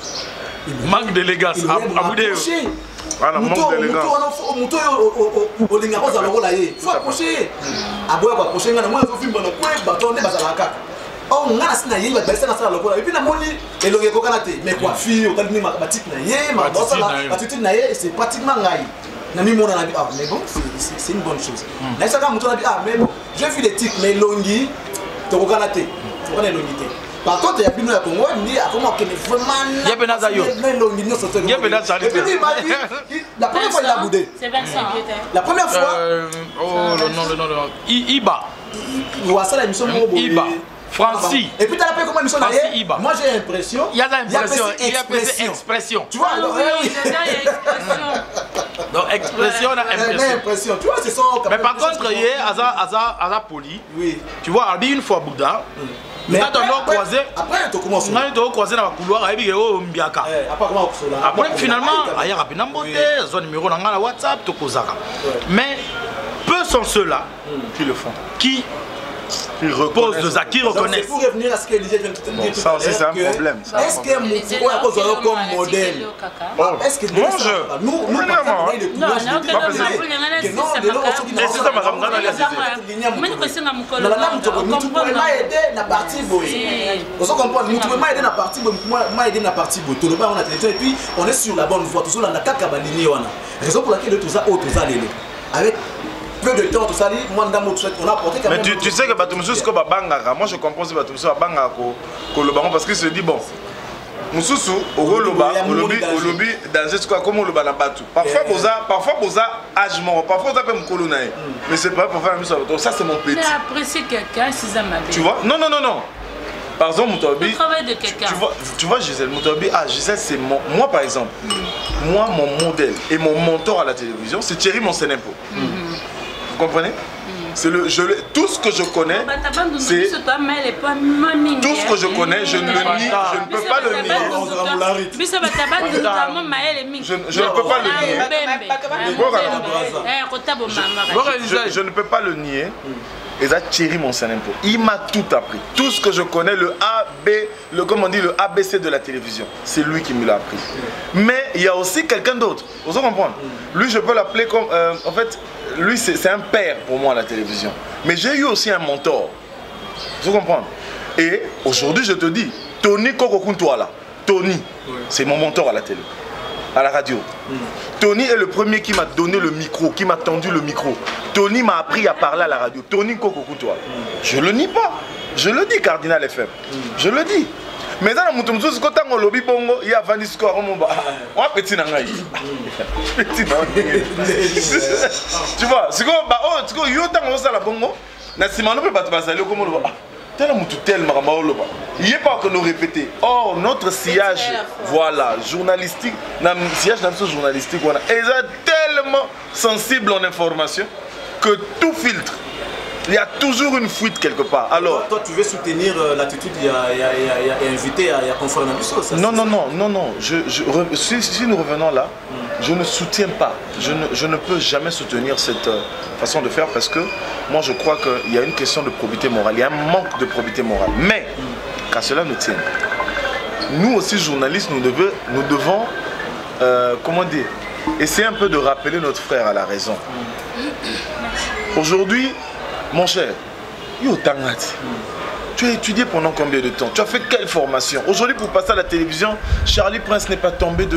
Manque d'élégance à Boudéo. Voilà, manque d'élégance. oh on a na yé ba besa na sala lokola et puis na moni elonge ko kana te mais quoi fille au tali ma batik na yé ma bossa la attitude na yé c'est pratiquement ngai na mi mona na bi ah mais bon c'est une bonne chose na ça quand muto na bi ah mais bon j'ai vu des tics mais longi to ko kana te to kana longi te. Par contre, il y a plus de Congo, il me dit comment que vraiment. Il y a Benaza yo. Il y a Benaza. Et puis il m'a dit, la première fois il a boudé. C'est Vincent. La première fois. Oh le nom. Iba. Iba. Francis. Et puis tu as appelé comment émission d'ailleurs. Moi j'ai l'impression. Il y a l'impression. Il y a expression. Tu vois alors. Donc expression, on a impression. Tu vois c'est ça. Mais par contre, hier, Aza Poli. Oui. Tu vois, on dit une fois Bouddha. Mais après, tu commences. On a croisé dans le couloir avec Mbiaka. Après, finalement, il y a rapidement un numéro dans la WhatsApp, mais peu sont ceux-là qui le font. Qui reposent de ça, qui reconnaissent. Pour revenir à ce que Elisée vient de te dire, ça aussi c'est un problème. Est-ce que Moukouko a posé comme modèle? Est-ce que nous, on est sur la bonne voie. Raison pour laquelle tout ça, avec peu de temps, tout ça, on a apporté quand même. Mais tu sais que Batumoussous, moi je comprends que Batumoussous a banga parce qu'il se dit bon. Moussous, au lobby, dans ce cas, comme le banabatu. Parfois, boza âge mort, parfois, ça peut me colonner. Mais c'est pas pour faire la même chose. Donc, ça, c'est mon petit. Mais apprécier quelqu'un, c'est ça ma vie. Tu vois? Non. Par exemple, Moutabi. Le travail de quelqu'un. Tu vois, Gisèle, Moutabi, Gisèle, c'est mon. Moi, par exemple, moi, mon modèle et mon mentor à la télévision, c'est Thierry Monsenempo. Vous comprenez? Tout ce que je connais, c'est tout ce que je connais, je ne le nie, je ne peux pas le nier. Je ne peux pas le nier. Je ne peux pas le nier. Et ça, Thierry Monsenempo, il m'a tout appris. Tout ce que je connais, le ABC de la télévision, c'est lui qui me l'a appris. Mais il y a aussi quelqu'un d'autre. Vous comprenez? Lui, je peux l'appeler comme... en fait, lui, c'est un père pour moi à la télévision. Mais j'ai eu aussi un mentor. Vous comprenez? Et aujourd'hui, je te dis, Tony Kokokuntuala, Tony, c'est mon mentor à la télé, à la radio. Tony est le premier qui m'a donné le micro, qui m'a tendu le micro. Tony m'a appris à parler à la radio. Tony Kokokuntuala. Je le nie pas. Je le dis, Cardinal FM. Je le dis. Mais dans le monde, quand on a lobby bongo, il y a 20 scores. On a petit nangai. Petit nangai. Tu vois, c'est comme tu vois, yo tant on ça la bongo. Na simano peut pas te passer comme le tel mutu tel maramba loba. Il y a pas que nous répéter. Or notre sillage, voilà, journalistique, nam sillage dans ce journalistique, voilà, est tellement sensible en information que tout filtre. Il y a toujours une fuite quelque part. Alors, toi, tu veux soutenir l'attitude, il y a invité à confronter ça. Non. Si nous revenons là, je ne soutiens pas. Je ne peux jamais soutenir cette façon de faire parce que moi je crois qu'il y a une question de probité morale. Il y a un manque de probité morale. Mais, qu'à cela nous tienne, nous aussi journalistes, nous devons comment dire, essayer un peu de rappeler notre frère à la raison. Aujourd'hui, mon cher, tu as étudié pendant combien de temps? Tu as fait quelle formation? Aujourd'hui, pour passer à la télévision, Charlie Prince n'est pas tombé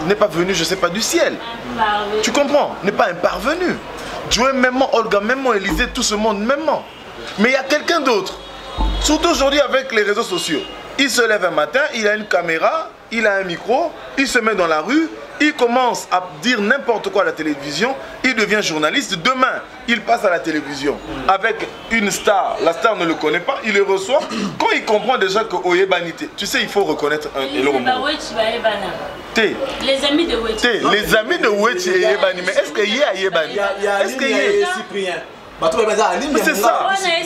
n'est pas venu, je sais pas, du ciel. Tu comprends? N'est pas un parvenu. Joël, même moi, Olga, même moi, Élisée, tout ce monde, même moi. Mais il y a quelqu'un d'autre. Surtout aujourd'hui avec les réseaux sociaux. Il se lève un matin, il a une caméra, il a un micro, il se met dans la rue. Il commence à dire n'importe quoi à la télévision, il devient journaliste. Demain, il passe à la télévision avec une star. La star ne le connaît pas, il le reçoit. Quand il comprend déjà que Oyebanité, tu sais, il faut reconnaître un héros. Les amis de Wechi. Les amis de Wechi et Yebani. Mais est-ce qu'il y a Yebani? Est-ce qu'il y a Cyprien? C'est ça. Franchement,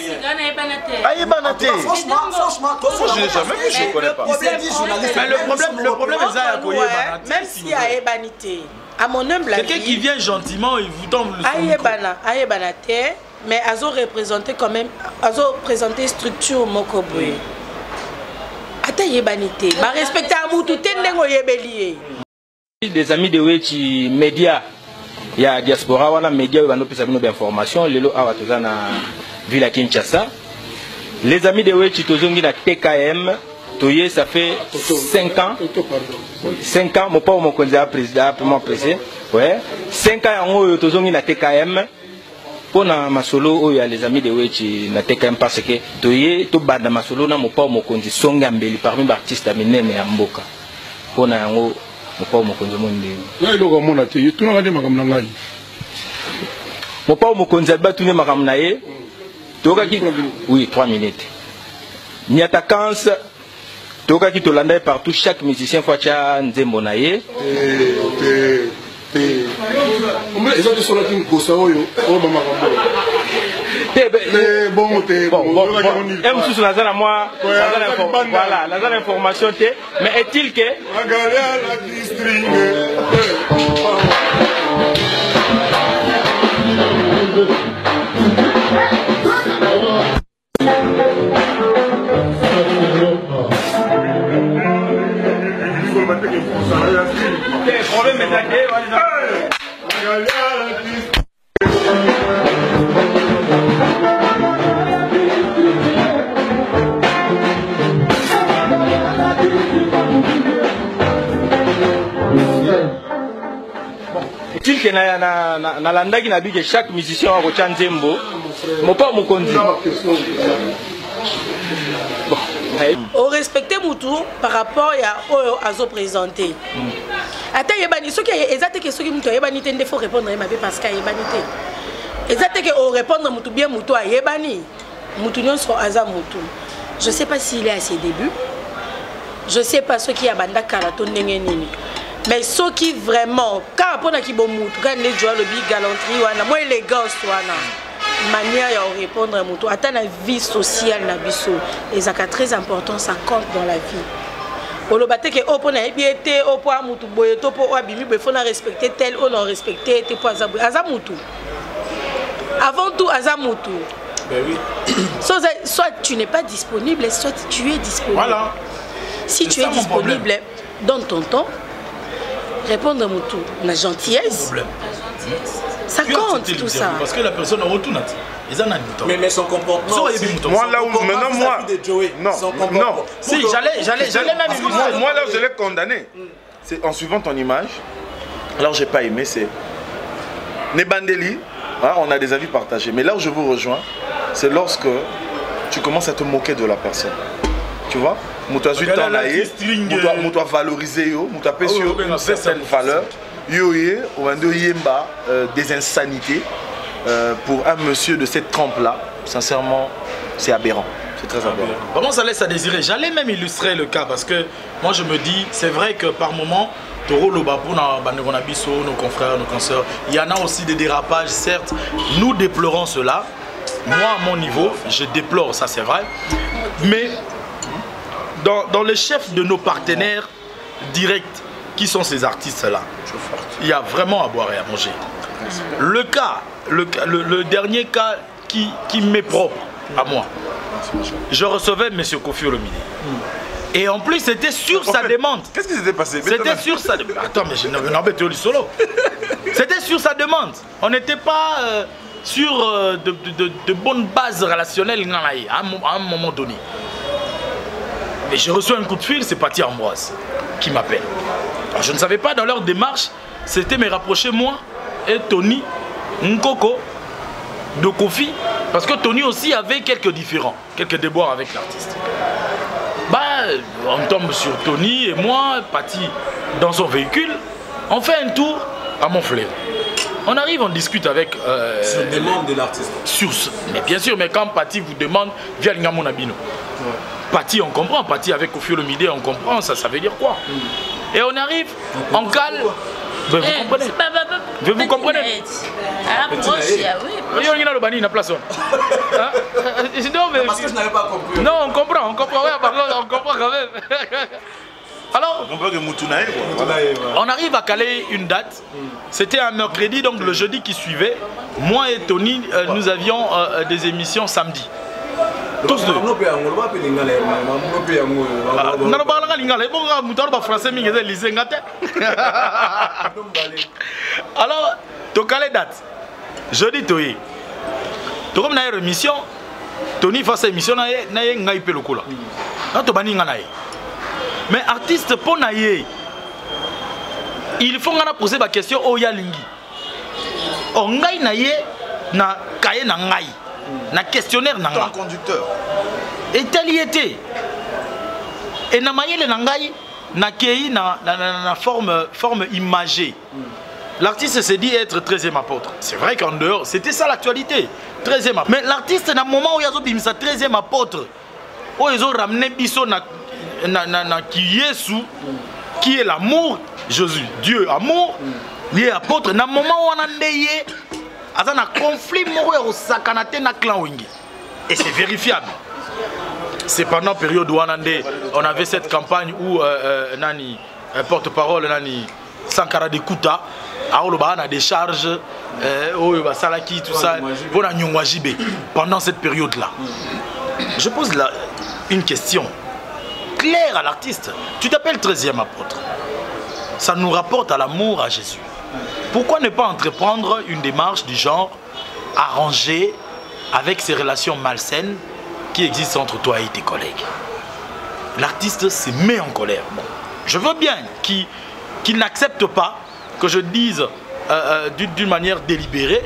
je n'ai jamais vu, je ne connais pas. Mais le problème est ça, même si à Ebanité, à mon humble avis, quelqu'un qui vient gentiment, il vous tombe le à Ebanité, mais Azo représenté quand même, Azo présenté structure Mokobwe. Ata Ebanité, bah respecter à Moutou, tendengo Yebelié. Des amis de Wechi Média. Il y a diaspora, voilà, média, il y a des informations. Lelo, à Watozana, Villa Kinshasa. Les amis de Wechi tozongi na TKM, toye ça fait 5 ans. 5 ans, mon père mon candidat président, mon président. Ouais. 5 ans yango tozongi na TKM. Pour na masolo où il y a les amis de Wechi na TKM parce que toye to banda masolo na mon père mon candidat songa mbeli parmi les artistes aminene ya mboka. Pour na yango mon père mon candidat monde. Là il aura mon até, tout na ngade makam na ngai. Mon père mon candidat batune makam na ye. Oui, 3 minutes. Niatakans, Toka qui te landa partout, chaque musicien faut tcha nzembo na ye. Voilà, l'information, mais est-il que na landaki na bige chaque musicien a reçu nzembo mon pas mon conduit au respecter Moutou par rapport à Azo présenté. Attends, yebani ce qui est exact que ce qui Moutou yebani il faut répondre parce qu'il yebanité. Exact que au répondre Moutou bien Moutou yebani Moutou non sur Aza Moutou. Je sais pas s'il est à ses débuts. Je sais pas ce qui a banda karaton nengeni. Mais ce qui vraiment quand on a qui bon Moutou quand les joueurs le big galanterie wana moi élégance wana. Manière de répondre à Moutou. Attends la vie sociale na biso. Et ça c'est très important, ça compte dans la vie. Au lobate que au pona ebiete au po Moutou boyeto po abimi be faut respecter tel ou non respecter tes po Aza Moutou. Avant tout Aza Moutou. Ben oui. Soit tu n'es pas disponible, soit tu es disponible. Voilà. Si tu es disponible, donne ton temps. Répondre à Moutou, la gentillesse. Ça compte tout ça. Parce que la personne retourne. Mais son comportement. Moi là où maintenant moi. Non. Si j'allais même. Moi là où je l'ai condamné. C'est en suivant ton image. Alors j'ai pas aimé c'est. Nebandeli. On a des avis partagés. Mais là où je vous rejoins, c'est lorsque tu commences à te moquer de la personne. Tu vois? Moutou a valorisé yo, Moutou a payé une certaine valeur. Yoye, ou un yemba des insanités pour un monsieur de cette trempe-là. Sincèrement, c'est aberrant. C'est très aberrant. Vraiment, ça laisse à désirer. J'allais même illustrer le cas parce que moi je me dis, c'est vrai que par moment, Toro Lobapo, nos confrères, nos consoeurs, il y en a aussi des dérapages, certes. Nous déplorons cela. Moi, à mon niveau, je déplore, ça c'est vrai. Mais dans les chefs de nos partenaires directs, qui sont ces artistes-là? Il y a vraiment à boire et à manger. Le dernier cas qui m'est propre à moi, je recevais M. Kofi Olomide. Et en plus, c'était sur sa demande. Qu'est-ce qui s'était passé? C'était sur sa demande. Attends, mais je n'ai solo. C'était sur sa demande. On n'était pas sur de bonnes bases relationnelles à un moment donné. Mais je reçois un coup de fil, c'est Paty Ambroise qui m'appelle. Je ne savais pas dans leur démarche, c'était me rapprocher moi et Tony Nkoko de Kofi. Parce que Tony aussi avait quelques différends, quelques déboires avec l'artiste. Bah, on tombe sur Tony et moi, Paty, dans son véhicule, on fait un tour à Montfleur. On arrive, on discute avec... sur demande de l'artiste. Mais bien sûr, mais quand Paty vous demande, via Ngamon Abino. Paty, on comprend. Paty avec Kofi Olomide, on comprend. Ça veut dire quoi? Et on arrive, on cale. Vous comprenez? Vous comprenez? Parce que je n'avais pas compris. Non, on comprend. On comprend quand même. Alors, on arrive à caler une date. C'était un mercredi, donc le jeudi qui suivait, moi et Tony, nous avions des émissions samedi. Tous deux. Alors, tu as les dates. Jeudi, tu as une émission. Tony face à émission na ye ngai pe lokola. Na to baninga na ye. Mais artiste pour na ye. Il faut ngana poser ba question o ya lingi. O ngai na ye na kaye na ngai. Na questionnaire na ngai. Conducteur. Et tel y était. Et na mayele na ngai na kei na forme imagée. L'artiste s'est dit être 13e apôtre. C'est vrai qu'en dehors, c'était ça l'actualité. 13e apôtre. Mais l'artiste, dans le moment où il y a sa 13e apôtre, où ils ont ramené Bisso qui est l'amour, Jésus, Dieu, amour, il est apôtre. Dans le moment où on a un conflit, et c'est vérifiable. C'est pendant la période où on avait cette campagne où Nani, porte-parole, Nani, Sankara de Kouta, on a des charges, Salaki, tout ça, pendant cette période-là. Je pose là une question claire à l'artiste. Tu t'appelles 13e apôtre. Ça nous rapporte à l'amour à Jésus. Pourquoi ne pas entreprendre une démarche du genre arrangée avec ces relations malsaines qui existent entre toi et tes collègues? L'artiste se met en colère. Bon, je veux bien qu'il n'accepte pas que je dise d'une manière délibérée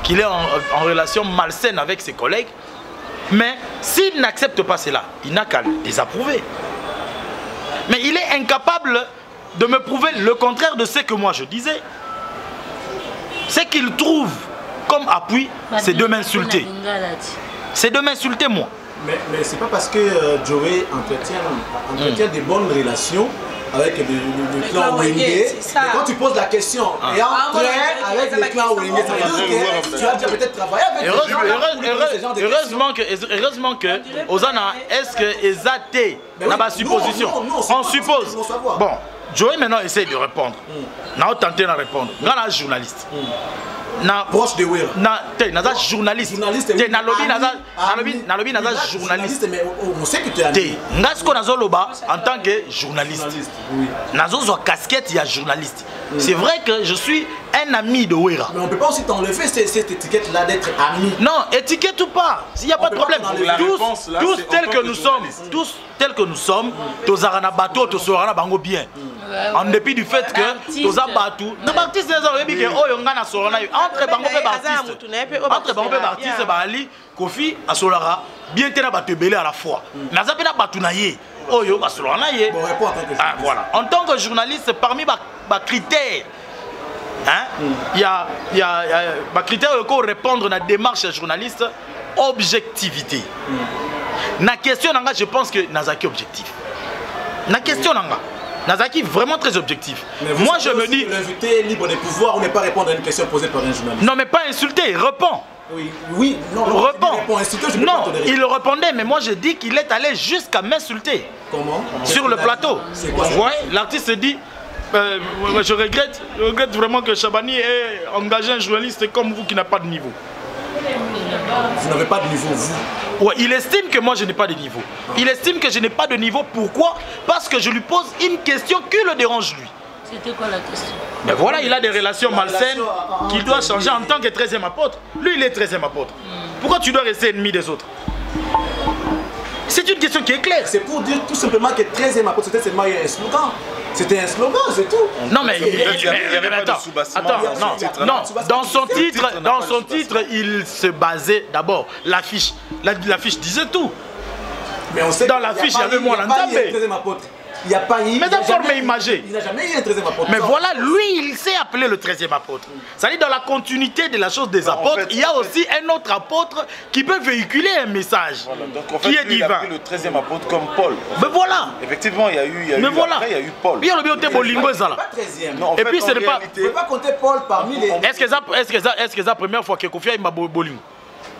qu'il est en relation malsaine avec ses collègues, mais s'il n'accepte pas cela, il n'a qu'à les approuver. Mais il est incapable de me prouver le contraire de ce que moi je disais. Ce qu'il trouve comme appui, c'est de m'insulter. C'est de m'insulter moi. Mais c'est pas parce que Joey entretient des bonnes relations avec le clan Wenge. Quand tu poses la question, et entrer avec le clan Wenge, ça veut dire que tu as déjà peut-être travaillé avec heureusement que Ozana, est-ce que Ezate n'a pas supposition? On suppose. Bon, Joey maintenant essaie de répondre. On a tenté de répondre. On a un journaliste. Proche de Wera. Journaliste. Journaliste. Mais on sait que tu es ami. En tant que journaliste. Nazo a casquette, il y a journaliste. C'est vrai que je suis un ami de Wera. Mais on ne peut pas aussi t'enlever cette étiquette-là d'être ami. Non, étiquette ou pas, il n'y a pas de problème. Tous tels que nous sommes, tous Arana Bato, tous Arana Bango bien. En dépit du fait que tous Abatou, nos artistes, entre Bango et artistes, Bali, Kofi, Asolara, bien tena Batebele à la fois. Nazapena Batounaye, Oyo, Asolanaye. Voilà. En tant que journaliste, parmi les critères, il y a des critères pour répondre à la démarche journaliste, objectivité. La question, je pense que Nazaki objectif. La question, Nazaki vraiment très objectif. Moi, je me dis. L'invité libre de pouvoir ou ne pas répondre à une question posée par un journaliste. Non, mais pas insulter, répond. Oui, non, répond. Non, il répondait, mais moi je dis qu'il est allé jusqu'à m'insulter. Comment? Sur le plateau. C'est quoi? Ouais, l'artiste dit. Je regrette vraiment que Chabani ait engagé un journaliste comme vous qui n'a pas de niveau. Vous n'avez pas de niveau, vous? Ouais, il estime que moi je n'ai pas de niveau. Il estime que je n'ai pas de niveau. Pourquoi? Parce que je lui pose une question qui le dérange lui. C'était quoi la question? Mais voilà, il a des relations malsaines qu'il doit changer en tant que 13e apôtre. Lui, il est 13e apôtre. Pourquoi tu dois rester ennemi des autres? C'est une question qui est claire. C'est pour dire tout simplement que 13e apôtre, c'était seulement un slogan. C'était un slogan, c'est tout. Non, mais attends, dans son titre, il se basait d'abord l'affiche. L'affiche disait tout. Mais on sait dans l'affiche, il y avait moi l'Anzambé. Il n'y a pas eu. Mais dans forme imagée. Il n'a jamais eu un 13e apôtre. Mais voilà, lui, il s'est appelé le 13e apôtre. C'est-à-dire, dans la continuité de la chose des apôtres, il y a aussi un autre apôtre qui peut véhiculer un message qui est divin. Il a pris le 13e apôtre comme Paul. Mais voilà. Effectivement, il y a eu Paul. Bien le bien Bolingo ça là. Et puis ce n'est pas. Tu ne peux pas compter Paul parmi les. Est-ce que c'est la première fois que Kofi a Bolingo?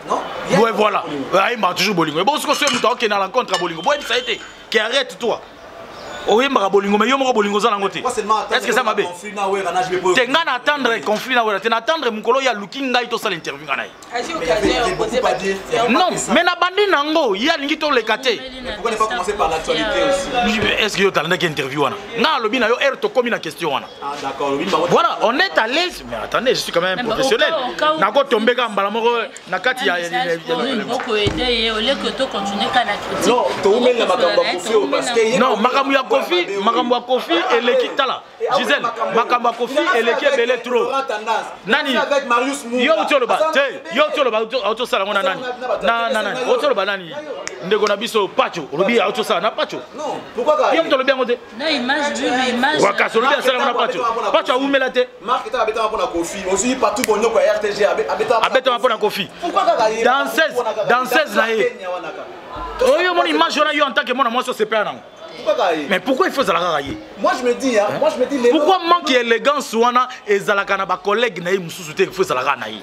Non. Oui, voilà. Il m'a toujours Bolingo. Bon, ce que c'est qui est dans l'encontre à Bolingo. Bon, ça a été. Qui arrête toi. Oui, bolingo, mais yo moko bolingo za lango te. Est-ce que ça m'a bé? T'es ngana attendre conflit na wera, t'es attendre mukolo ya looking ngai to sala interview ngana. Non, mais na bandi nango, ya lingi to le kate. Pourquoi ne pas commencer par l'actualité aussi? Est-ce que yo talanda ki interview wana? Na lobi na yo er to komi na question wana. Ah d'accord, oui, voilà, on est à l'aise, mais attendez, je suis quand même professionnel. Na ko tomber ka mbala moko na kati ya beaucoup aider au lieu que to continuer kana critique. Non, to men na makambo kofi parce que non, makambo ya kofi, makambo ya kofi eleki tala. Gisèle, makambo ya kofi eleki belé trop. Nani avec Marius Mou. Yo toloba, yo toloba auto sala ngona nani? Nani, auto toloba nani? Ndeko na biso pacho, robi auto sala na pacho. Non, pourquoi yo toloba ngote? Na image image. Wa kaso robi sala ngona pacho. Pacho a umela te. Marc était abeta pour na kofi. Aussi partout bon yo ko RTG abeta pour na kofi. Pourquoi dans 16 na ye. Oyo mon image on a eu en tant que mon moi sur CPA nan. Mais pourquoi il faut ça la railler? Moi je me dis pourquoi manque d'élégance wana ezalaka na ba collègue na mususu te il faut ça la railler.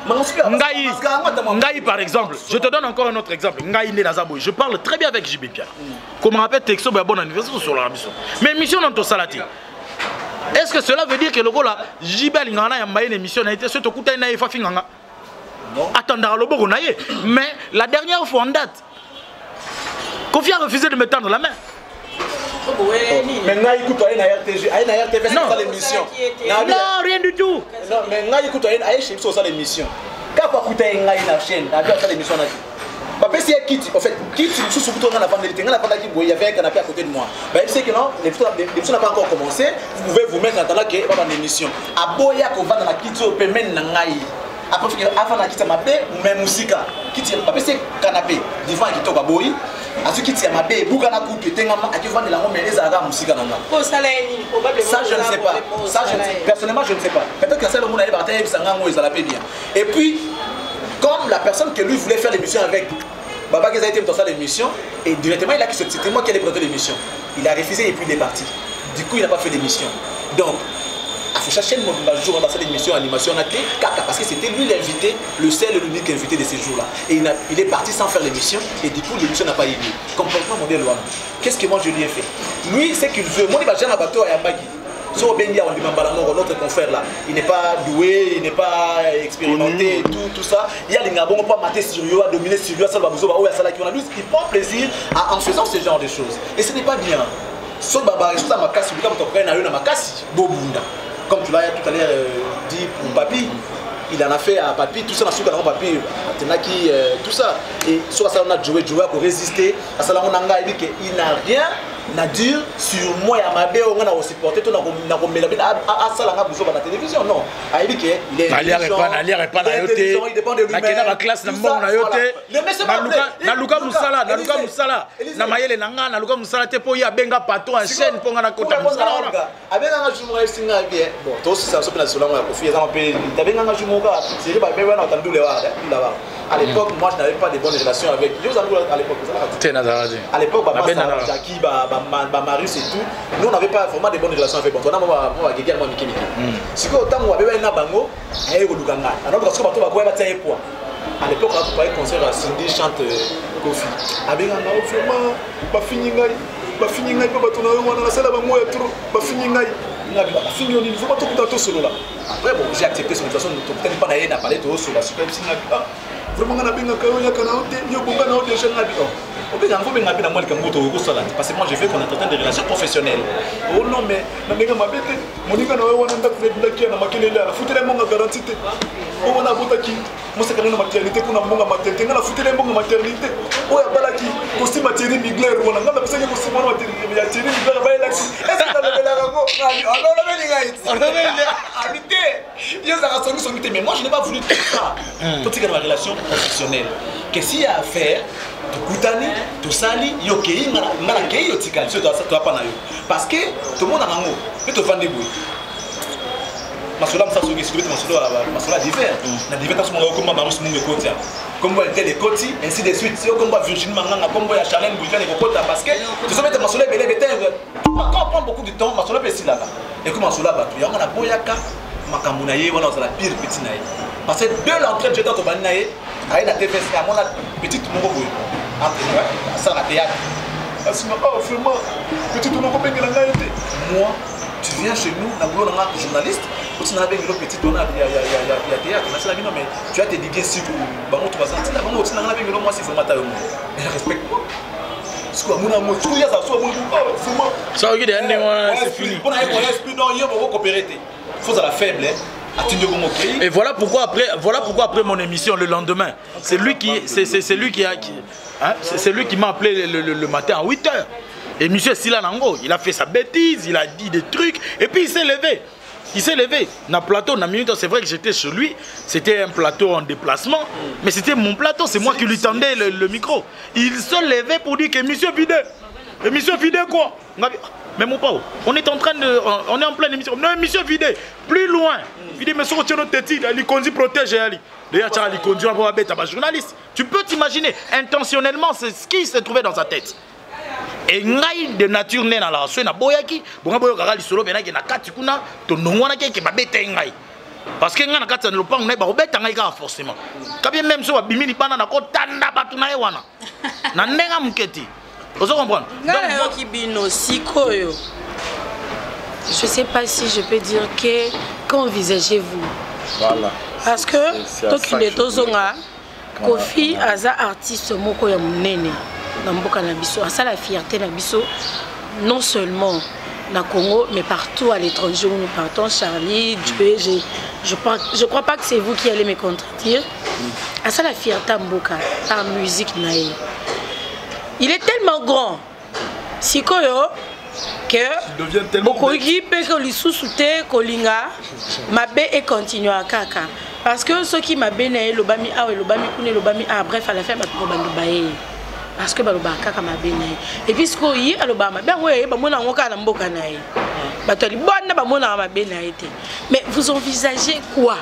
Ngai par exemple, je te donne encore un autre exemple. Ngai né Nazaboy, je parle très bien avec JB Pierre. Comme on rappelle texto bon anniversaire sur la mission. Mais mission dans ton salati. Est-ce que cela veut dire que le gars là JB Lingana ya mbaye une émission na été ce to kuta na fa finganga? Non. Attends le bogo na ye. Mais la dernière fois en date Kofi a refusé de me tendre la main. Mais Ngai écoute à RTG, à RTV c'est ça l'émission. Non, rien du tout. Non, mais Ngai écoute à chez sur ça l'émission. Quand pas écouter Ngai na chaîne, avec ça l'émission là. Papa si Kit, en fait, Kit sous sous bouton dans la vendredi, dans la vendredi il y avait un canapé à côté de moi. Ben il sait que non, l'émission n'a pas encore commencé, vous pouvez vous mettre en attendant qu'il y ait pas d'émission. À Boya qu'on va dans la Kit au paiement Ngai. Après avant la Kit m'a fait même musique. Kit papa c'est canapé, divan qui toka boy. À ce qui tient ma paix, Bougana coupe, Tengama, à qui vend de la robe, mais les Arabes, musique à ça, je ne sais pas. Ça, je ne sais. Personnellement, je ne sais pas. Peut-être que c'est le monde à bataille, ça la paix bien. Et puis, comme la personne que lui voulait faire l'émission avec, Baba Gaza était dans ça l'émission, et directement, il a quitté. C'était moi qui allais présenter l'émission. Il a refusé et puis il est parti. Du coup, il n'a pas fait l'émission. Donc, à chaque chaîne, le jour, on a fait l'émission animation, on a été caca parce que c'était lui l'invité, le seul et l'unique invité de ces jours-là. Et il est parti sans faire l'émission et du coup, l'émission n'a pas eu lieu. Complètement modèle. Qu'est-ce que moi je lui ai fait? Lui, c'est qu'il veut. Moi, il va jamais à bateau à Yambagi. Sur Bendia, on dit notre confrère là. Il n'est pas doué, il n'est pas expérimenté, tout ça. Il y a les gars, on pas mater sur lui, à dominer sur lui, à Salvador, à Salah qui on a lui, il prend plaisir en faisant ce genre de choses. Et ce n'est pas bien. Sur Baba, ça m'a cassé, comme tu as pris, m'a cassé, Bobunda. Comme tu l'as tout à l'heure dit pour Papi, il en a fait à Papi, tout ça dans ce Papi, tout ça. Et soit ça on a joué pour résister, à ça on a dit qu'il n'a rien à dire sur moi et à ma belle, on a supporté tout, on a ça la besoin de la télévision, non. Il dit qu'il est il dépend de lui-même. La classe n'a pas na Luka Musala, na Luka Musala, na Mayele Nanga, na Luka Musala te po ya benga pato en chaîne pour ngana kota Musala. Avec un jour singa bien. Bon, toi aussi ça se passe sur la moi Kofi, ça m'appelle. Avec un jour moi, c'est pas bien on entend le là-bas. À l'époque, moi je n'avais pas de bonnes relations avec. Je vous avoue à l'époque ça. À l'époque, Jackie, Marius et tout, nous on n'avait pas vraiment de bonnes relations avec. On a moi Gégé moi Miki. Si que autant on avait un bango, et au Luganga. Alors parce que bateau va quoi va tirer poids. À l'époque, on a préparé un concert à Cindy chante Kofi. Avec un vraiment pas fini ngai, pas bateau na la salle ba moi trop, pas fini ngai. Fini on il faut pas tout tout solo là. Après bon, j'ai accepté son invitation, peut-être pas d'aller na parler tout solo là, super singa. Vraiment on a bien quand ya kana hote, yo bonga na hote jeune ngabi. Parce que moi je fais qu'on entretient des relations professionnelles. Oh non mais Monica na wewe wanaenda kulebukia na makelele ala futile monga garantie. Oh wana botaki. Moi c'est quand même maternité kuna monga maternité ngana futile monga maternité. Oh ya balaki costume maternité Migler wana ngana pesa costume maternité ya Thierry Migler ba elaxi. Est-ce que tu la rango? Alors la benga habité. Yo ça rasonne son mais moi je n'ai pas voulu tout ça. Tout c'est dans la relation professionnelle. Qu'est-ce qu'il y a à faire? Tukutani, tusali, yokeyi, ngala keyi yotikali, tu dois pas na yo. Parce que tout le monde a un mot, mais tu fais des bruits. Masola msa soki sikubete masola divers. Na divers tasu monga komba Marius Mungu koti. Komba était les koti, ainsi de suite. Si komba Virginie Manganga, komba ya Charlène Bouliane et kota parce que tu sais mettre masola belé bétendre. Quand on prend beaucoup de temps, masola peut si là-bas. Et comme masola batu, ya ngana boyaka makamuna ye wana la pire petit naï. Parce que de l'entrée de to bani naï, aïe na TVS à mon petite mongo boy. Ça la théâtre. oh vraiment petit on a combien de été moi tu viens chez nous la boulot là journaliste tu n'as pas une petite on a il y a théâtre mais c'est la vie non mais tu as tes dédiés sur bah on tu vas sentir là on tu n'as pas une moi c'est vraiment ta mais respecte moi parce que mon amour tu y a ça soit bon vraiment ça regarde un mois c'est fini on a un esprit non il faut coopérer faut à la faible et voilà pourquoi après mon émission le lendemain c'est lui qui m'a appelé le matin à 8h et monsieur Sila Nango il a fait sa bêtise, il a dit des trucs et puis il s'est levé dans le plateau, dans minute c'est vrai que j'étais chez lui, c'était un plateau en déplacement mais c'était mon plateau, c'est moi qui lui tendais le micro, il se levait pour dire que monsieur Vidé quoi mais mon pao, on est en pleine émission. Non, monsieur Vidé, plus loin. Il dit, mais ce que notre tête, il conduit protège Ali. D'ailleurs, il conduit un peu à journaliste. Tu peux t'imaginer, intentionnellement, c'est ce qui s'est trouvé dans sa tête. Et ngai de nature n'est dans la soie na boyaki, bon boyoka li solo bena ki na kati kuna to nongwana ke ba beta ngai. Parce que ngana kati na lopang na ba beta ngai ka forcément. Kabien même so ba bimini bana na ko tanda batu na ewana. Na ndenga muketi. Vous comprenez? Je ne sais pas si je peux dire que qu'envisagez-vous. Voilà. Parce que tant qu'il est aux onga, Kofi Aza artiste moko ya munene na mboka na biso, asa la fierté na biso non seulement na Congo mais partout à l'étranger où nous partons. Charlie, je crois pas que c'est vous qui allez me contredire. Asa la fierté mboka par musique nae. Il est tellement grand, sikoyo, que Bokogi peut que lui sous-souter Kolinga, Mabé et continue à Kaka. Parce que ceux qui m'a béné, le bami a, le bami kune, le bami a, bref, à la fin, parce que Baloba Kaka m'a béné. Et puis, ce qu'on y a, le bama, ben oui, ben mon amour n'a pas canaille. Batoli, bonne, ben mon amour béné. Mais vous envisagez quoi?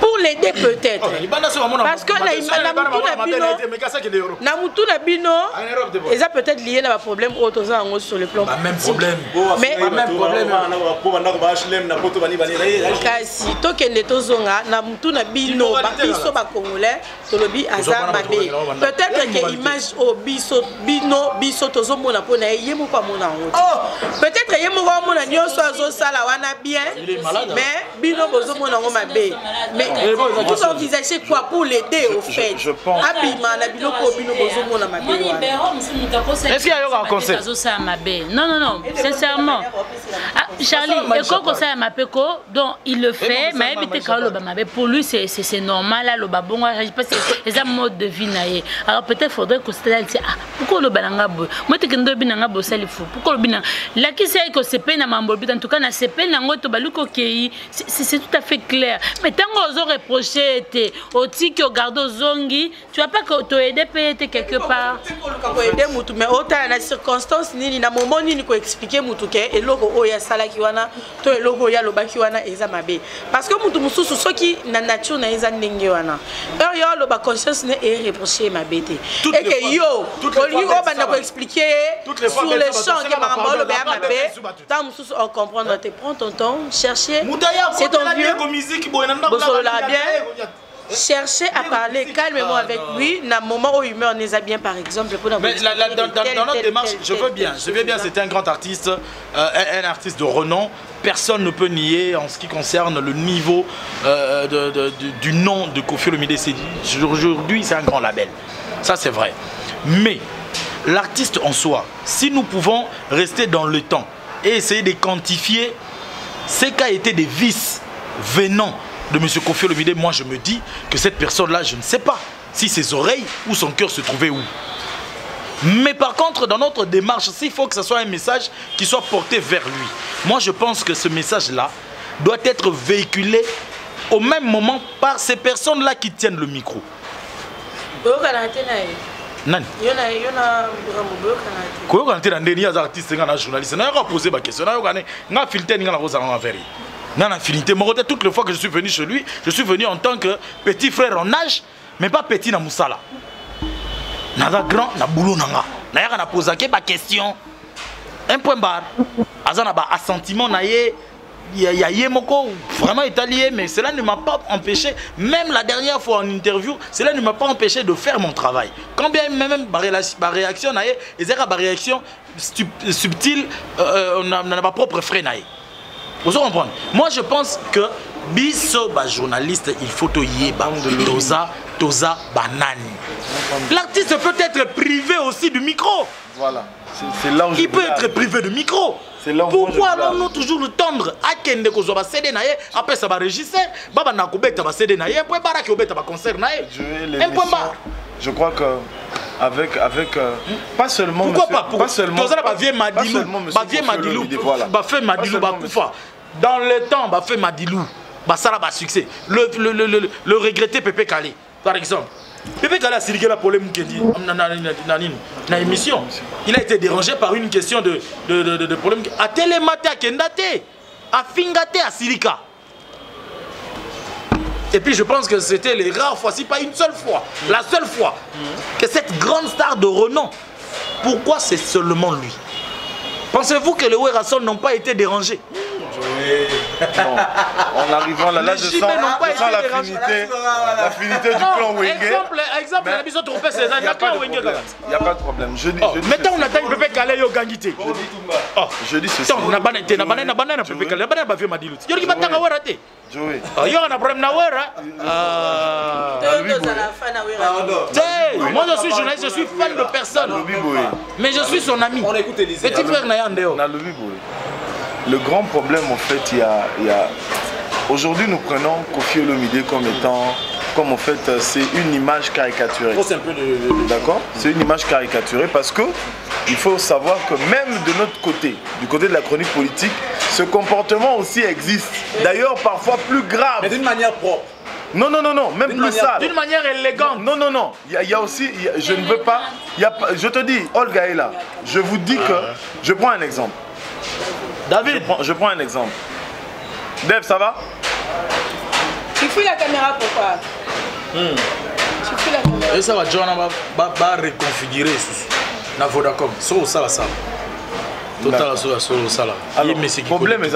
Pour l'aider peut-être. Parce que Namutu Nabino, ils ont peut-être lié à un problème sur le plan. Même problème. Mais même problème. Si tant que les Tozonga, Namutu Nabino, Biso Congolais, Tolobi Azar Mabé. Peut-être que l'image au Biso Tozo Mona Pona, Yemo pas mon peut-être Yemo Mona Nyoso Salawana bien, mais Bino Bozo Mona Mabé. Mais vous envisagez quoi pour l'aider au fait? Je pense. Est-ce qu'il y a un conseil? Non, sincèrement. Charlie, donc il le fait, mais pour lui c'est normal, là, le babon, je pense que c'est un mode de vie. Alors peut-être faudrait que c'était pourquoi le balangabo? Moi, tu es binangabo, ça il faut. Pourquoi le binang? Là, qui sait que c'est peine à m'embobiter, en tout cas, c'est peine à c'est tout à fait clair. Mais tant qu'on a reproché, au tic, au garde zongi, tu vas pas que tu aider payer quelque part. Mais autant la circonstance, ni na moment ni ko expliquer mutuke et logo oya sala kiwana, to e logo ya loba kiwana ezamabe. Parce que mutu mususu soki na nature na eza ndenge wana. Yo loba conscience ne est reproché ma bête. Et que yo, au lieu de ko expliquer sur les champs que maman loba ya mabe, tant mususu on comprendre, te prends ton temps, chercher. C'est ton vieux. Cherchez à parler calmement avec lui. Dans moment où humeur n'est pas bien, par exemple. Mais dans notre démarche, je veux bien, c'est un grand artiste, un artiste de renom. Personne ne peut nier en ce qui concerne le niveau du nom de Koffi Olomide. Aujourd'hui, c'est un grand label. Ça, c'est vrai. Mais l'artiste en soi, si nous pouvons rester dans le temps et essayer de quantifier ce qu'a été des vices venant de M. Koffi Olomide, moi je me dis que cette personne-là, je ne sais pas si ses oreilles ou son cœur se trouvaient où. Mais par contre, dans notre démarche, il faut que ce soit un message qui soit porté vers lui. Moi je pense que ce message-là doit être véhiculé au même moment par ces personnes-là qui tiennent le micro. Nani? Artiste, journaliste, poser ma question. Toutes les fois que je suis venu chez lui, je suis venu en tant que petit frère en âge, mais pas petit na Moussala. Naga grand na boulot nanga. Naya na poser ma question. Un point barre. Azana ba assentiment naye Yemoko vraiment italien, mais cela ne m'a pas empêché, même la dernière fois en interview, cela ne m'a pas empêché de faire mon travail. Quand bien même ma réaction, ma réaction subtile, on n'a pas propre frais. Vous comprenez? Moi je pense que biso journaliste, il faut toza banani. L'artiste peut être privé aussi du micro. Voilà. C'est là où il peut être privé de micro. Pourquoi allons-nous toujours le tendre à Kende Kozoba CD nae après ça va régisseur baba na kobeta ba CD nae pour bara ki obeta ba concert nae. Je crois que avec pas seulement pourquoi monsieur, pas seulement ba vieux Madilou ba fait Madilou ba kufa dans le temps ba fait Madilou ba sala ba succès le regretté Pépé Kalé par exemple. Pépé Kalé a circulé la problème qui dit dans l'émission. Il a été dérangé par une question de problème. À Télématé, à Kendate, à Fingate, à Silika. Et puis je pense que c'était les rares fois, si pas une seule fois, la seule fois, que cette grande star de renom, pourquoi c'est seulement lui? Pensez-vous que les Werrason n'ont pas été dérangés? Non. En arrivant là, je sens l'affinité du clan Wenge. Exemple, la mission trompée, c'est il n'y a pas de problème. Je dis. Maintenant, on attend Pépé Kalé yo gangité. Je dis ceci. On a banane Pépé Kalé, banane ba vieux Madilut. Yo ki batanga wera te. Joey. Yo on a problème na wera. Moi je suis journaliste, je suis fan de personne. Mais je suis son ami. On écoute Elisée. Petit frère Nayandeo. Le grand problème, en fait, il y a... Aujourd'hui, nous prenons Koffi Olomide comme étant... Comme en fait, c'est une image caricaturée. D'accord? C'est une image caricaturée parce que il faut savoir que même de notre côté, du côté de la chronique politique, ce comportement aussi existe. D'ailleurs, parfois plus grave. Mais d'une manière propre. Non, même plus sale. D'une manière élégante. Non. Il y a aussi... je ne veux pas... je te dis, Olga est là. Je vous dis que... Je prends un exemple. David, je prends un exemple. Deb, ça va? Tu fous la caméra pourquoi? Tu fous la caméra. Et ça va, John va reconfigurer na Vodacom. So ça ça. Total ça là. Alors, problème est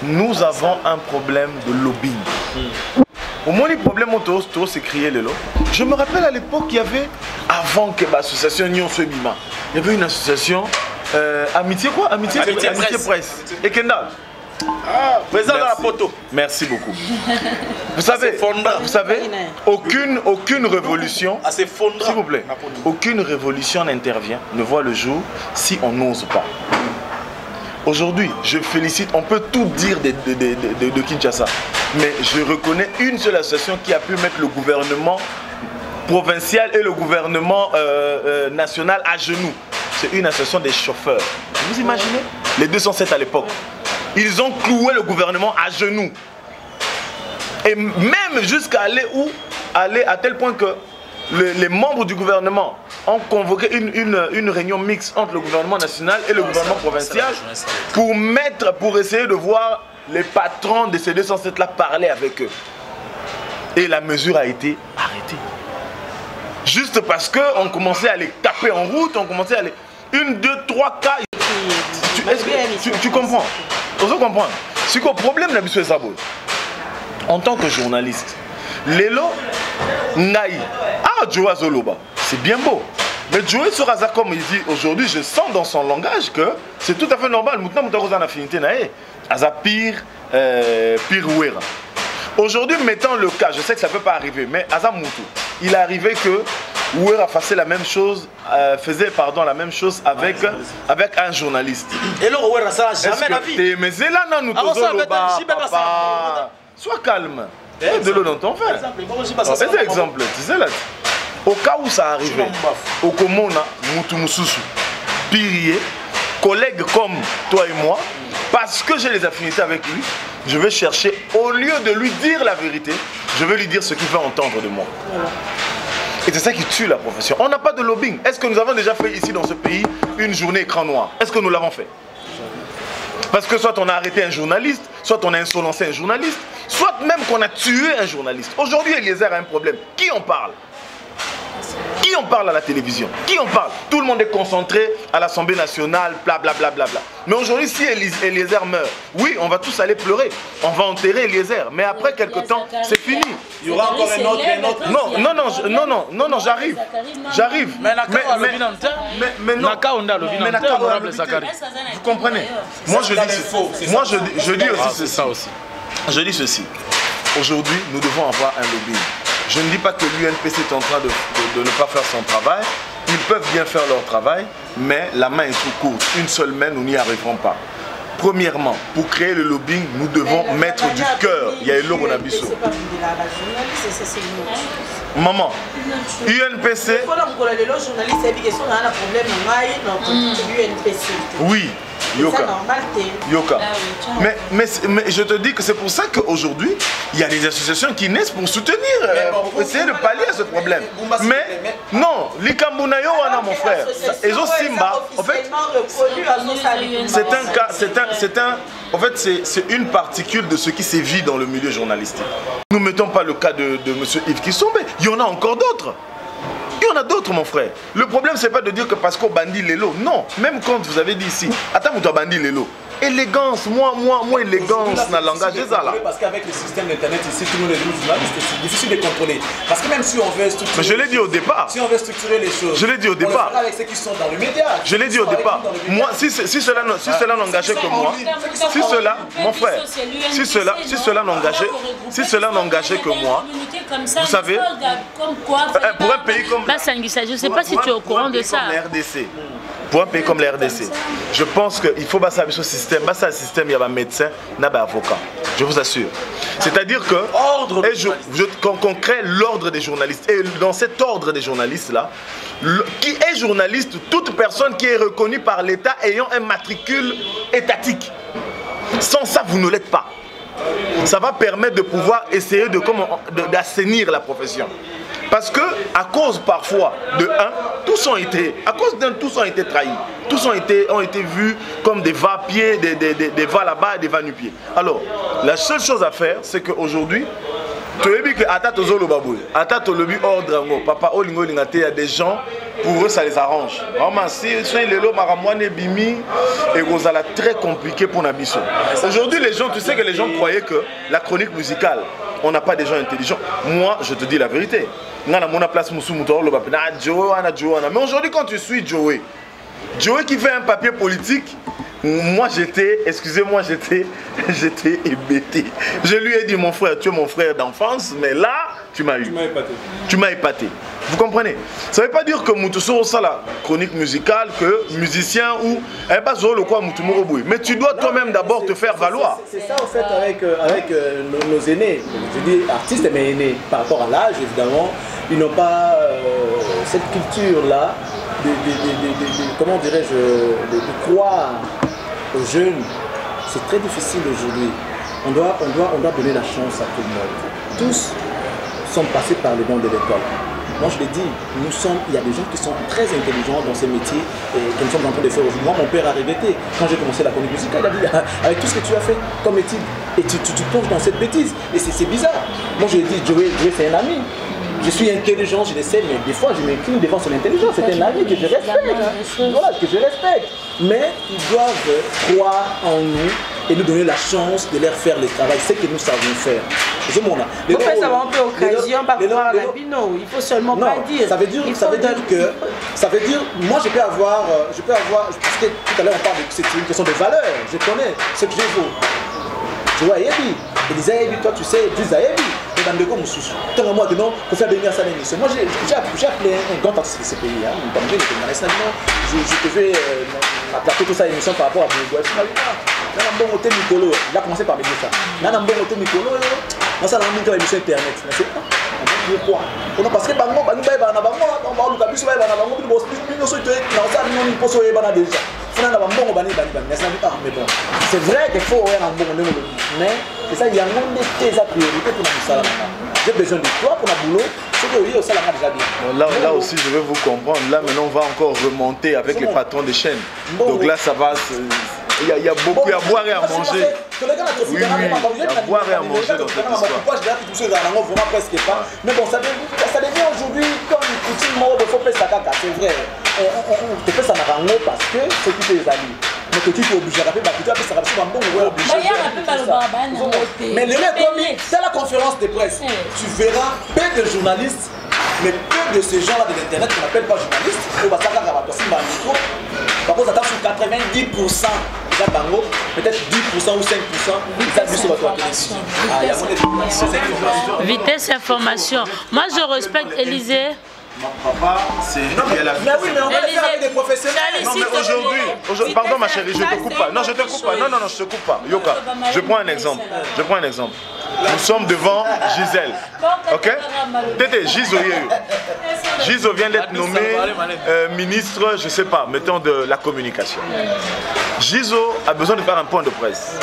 nous avons un problème de lobbying. Au moins, le problème autour, c'est crier le lot. Je me rappelle à l'époque, il y avait, avant que l'association Nyon se bima, il y avait une association Amitié quoi? Amitié Presse. Et Kendall. Président de la photo. Merci beaucoup. Vous savez, aucune révolution, s'il vous plaît, aucune révolution n'intervient, ne voit le jour si on n'ose pas. Aujourd'hui, je félicite, on peut tout dire de Kinshasa, mais je reconnais une seule association qui a pu mettre le gouvernement provincial et le gouvernement national à genoux. C'est une association des chauffeurs. Vous imaginez? Les 207 à l'époque. Ils ont cloué le gouvernement à genoux. Et même jusqu'à aller à tel point que les membres du gouvernement ont convoqué une réunion mixte entre le gouvernement national et le gouvernement provincial pour essayer de voir les patrons de ces 207 là parler avec eux. Et la mesure a été arrêtée. Juste parce qu'on commençait à les taper en route, on commençait à les... 1, 2, 3 cas. Tu comprends? On se comprend. C'est quoi le problème de M. Zabo? En tant que journaliste, Lelo, Naï, Joa Zoloba, c'est bien beau. Mais Joe Soraza, comme il dit aujourd'hui, je sens dans son langage que c'est tout à fait normal. Maintenant, nous avons une affinité. Aza pire Wera. Aujourd'hui, mettons le cas, je sais que ça ne peut pas arriver, mais Aza Moutou, il est arrivé que Wera faisait la même chose, la même chose avec un journaliste. Et là, Wera, ça n'a jamais la vie. Mais c'est là, nous sois calme. De l'eau dans ton frère. C'est un exemple, tu sais là. Au cas où ça arrivait, au Komona, Moutou Moussousou, Pirier, collègues comme toi et moi, parce que j'ai les affinités avec lui, je vais chercher, au lieu de lui dire la vérité, je vais lui dire ce qu'il veut entendre de moi. Et c'est ça qui tue la profession. On n'a pas de lobbying. Est-ce que nous avons déjà fait ici dans ce pays une journée écran noir? Est-ce que nous l'avons fait? Parce que soit on a arrêté un journaliste, soit on a insolencé un journaliste, soit même qu'on a tué un journaliste. Aujourd'hui, Eliezer a un problème. Qui en parle? Qui Qui en parle à la télévision? Qui en parle? Tout le monde est concentré à l'Assemblée nationale, bla bla bla bla bla. Mais aujourd'hui, si Eliezer meurt, oui, on va tous aller pleurer. On va enterrer Eliezer. Mais après quelques temps, c'est fini. Il y aura encore un autre. Non, j'arrive. J'arrive. Mais non. Vous comprenez? Moi, je dis aussi ça aussi. Je dis ceci. Aujourd'hui, nous devons avoir un lobbying. Je ne dis pas que l'UNPC est en train de ne pas faire son travail. Ils peuvent bien faire leur travail, mais la main est trop courte. Une seule main, nous n'y arriverons pas. Premièrement, pour créer le lobbying, nous devons mettre du cœur. Il y a eu l'Obonabiso. Maman, UNPC. Oui. Yoka. Mais je te dis que c'est pour ça qu'aujourd'hui, il y a des associations qui naissent pour soutenir, pour essayer de pallier à ce problème. Mais non, l'Ikambunayo, mon frère, et Simba, en fait, en fait, c'est une particule de ce qui sévit dans le milieu journalistique. Nous ne mettons pas le cas de M. Yves Kissombe, il y en a encore d'autres. Il y en a d'autres, mon frère. Le problème, c'est pas de dire que parce qu'on bandit l'élo. Non, même quand vous avez dit ici, attends, vous bandit l'élo. Élégance, moi, élégance dans le langage des là. Parce qu'avec le système d'internet ici, tout le monde est journaliste, c'est difficile de contrôler. Parce que même si on veut structurer. Mais je l'ai dit au départ. Si on veut structurer les choses. Je l'ai dit au départ. Avec ceux qui sont dans le média. Je l'ai dit au départ. Moi, si cela n'engageait que moi, si cela, mon frère, si cela n'engageait que moi, vous savez, pour un pays comme. Je ne sais pas si tu es au courant de ça. Pour un pays comme la RDC, je pense qu'il faut passer ce système. Passer un système, il y a un médecin, il y a un avocat. Je vous assure. C'est-à-dire que qu'on crée l'ordre des journalistes. Et dans cet ordre des journalistes-là, qui est journaliste, toute personne qui est reconnue par l'État ayant un matricule étatique. Sans ça, vous ne l'êtes pas. Ça va permettre de pouvoir essayer d'assainir la profession. Parce que, à cause parfois de tous ont été trahis. Tous ont été vus comme des va-pieds, des va là-bas et des va nu-pieds. Alors, la seule chose à faire, c'est qu'aujourd'hui, tu as vu que papa il y a des gens, pour eux ça les arrange. Vraiment, si c'est très compliqué pour Nabiso. Aujourd'hui, les gens, tu sais que les gens croyaient que la chronique musicale, on n'a pas des gens intelligents. Moi, je te dis la vérité. Mais aujourd'hui, quand tu suis Joey qui fait un papier politique, moi j'étais hébété. Je lui ai dit, mon frère, tu es mon frère d'enfance, mais là, tu m'as eu. Tu m'as épaté. Vous comprenez? Ça ne veut pas dire que Moutousso ça la chronique musicale, que musicien ou mais tu dois toi-même d'abord te faire valoir. C'est ça en fait avec nos aînés. Je dis artistes mais aînés. Par rapport à l'âge, évidemment, ils n'ont pas cette culture-là comment dirais-je, de croire aux jeunes. C'est très difficile aujourd'hui. On doit donner la chance à tout le monde. Tous sont passés par les bancs de l'école. Moi je l'ai dit, il y a des gens qui sont très intelligents dans ces métiers et que nous sommes en train de faire aujourd'hui. Moi mon père a répété, quand j'ai commencé la chronique musicale, il a dit avec tout ce que tu as fait comme étude, et tu plonges dans cette bêtise. Et c'est bizarre. Moi je lui ai dit, Joey c'est un ami. Je suis intelligent, je le sais, mais des fois je m'incline devant son intelligence. C'est un ami que je respecte. Voilà, que je respecte. Mais ils doivent croire en nous et nous donner la chance de leur faire le travail, ce que nous savons faire. Il faut savoir un peu occasion par rapport à Rabino. Il faut seulement pas dire. Ça veut dire moi je peux avoir, parce que tout à l'heure on parle de c'est une question de valeur. Je connais ce que je vaux. Tu vois, Yebi, toi tu sais, tu sais, Yebi. Moi, j'ai appelé un grand artiste de ce pays. Je devais m'attraper toute sa émission par rapport à Bougou. Il a commencé par me dire ça. Il a commencé par l'émission internet. Pourquoi? Parce que c'est vrai qu'il faut avoir un bon mais c'est ça, il y a un monde de priorités pour nous. J'ai besoin de toi pour le boulot. Là aussi, je vais vous comprendre. Là, maintenant, on va encore remonter avec les patrons des chaînes. Donc là, ça va. Il y a beaucoup à boire et à manger. Oui, à boire et à manger dans cette histoire. Mais bon, ça devient aujourd'hui comme une coutume mort de Fopé Sakaka, c'est vrai. On te fait ça parce que c'est qui tes amis. Mais que tu es obligé de faire ça, c'est un bon obligé. Mais le mec, c'est la conférence de presse. Tu verras peu de journalistes, mais peu de ces gens-là de l'internet qu'on n'appelle pas journalistes. Par contre, ça tape sur 90%. Peut-être 10% ou 5%. Vitesse information. Moi, je respecte Élysée. Papa, c'est. Mais oui, mais on va le faire avec des professionnels. Non, mais aujourd'hui, pardon ma chérie, je te coupe pas. Non, je te coupe pas. Non, je te coupe pas. Yoka, je prends un exemple. Nous sommes devant Gisèle. Ok? Tété, Giso vient d'être nommé ministre, je sais pas, mettons de la communication. Giso a besoin de faire un point de presse.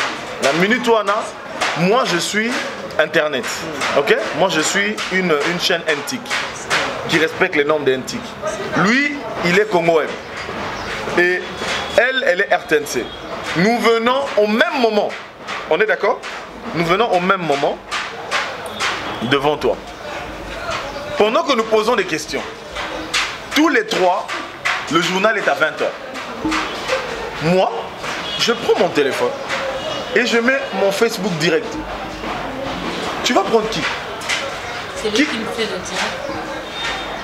La minute où on a, moi je suis Internet. Ok? Moi je suis une chaîne antique qui respecte les normes d'antique. Lui, il est Congo Web. Et elle est RTNC. Nous venons au même moment. On est d'accord? Nous venons au même moment devant toi. Pendant que nous posons des questions, tous les trois, le journal est à 20h. Moi, je prends mon téléphone et je mets mon Facebook direct. Tu vas prendre qui? C'est lui qui me fait le direct.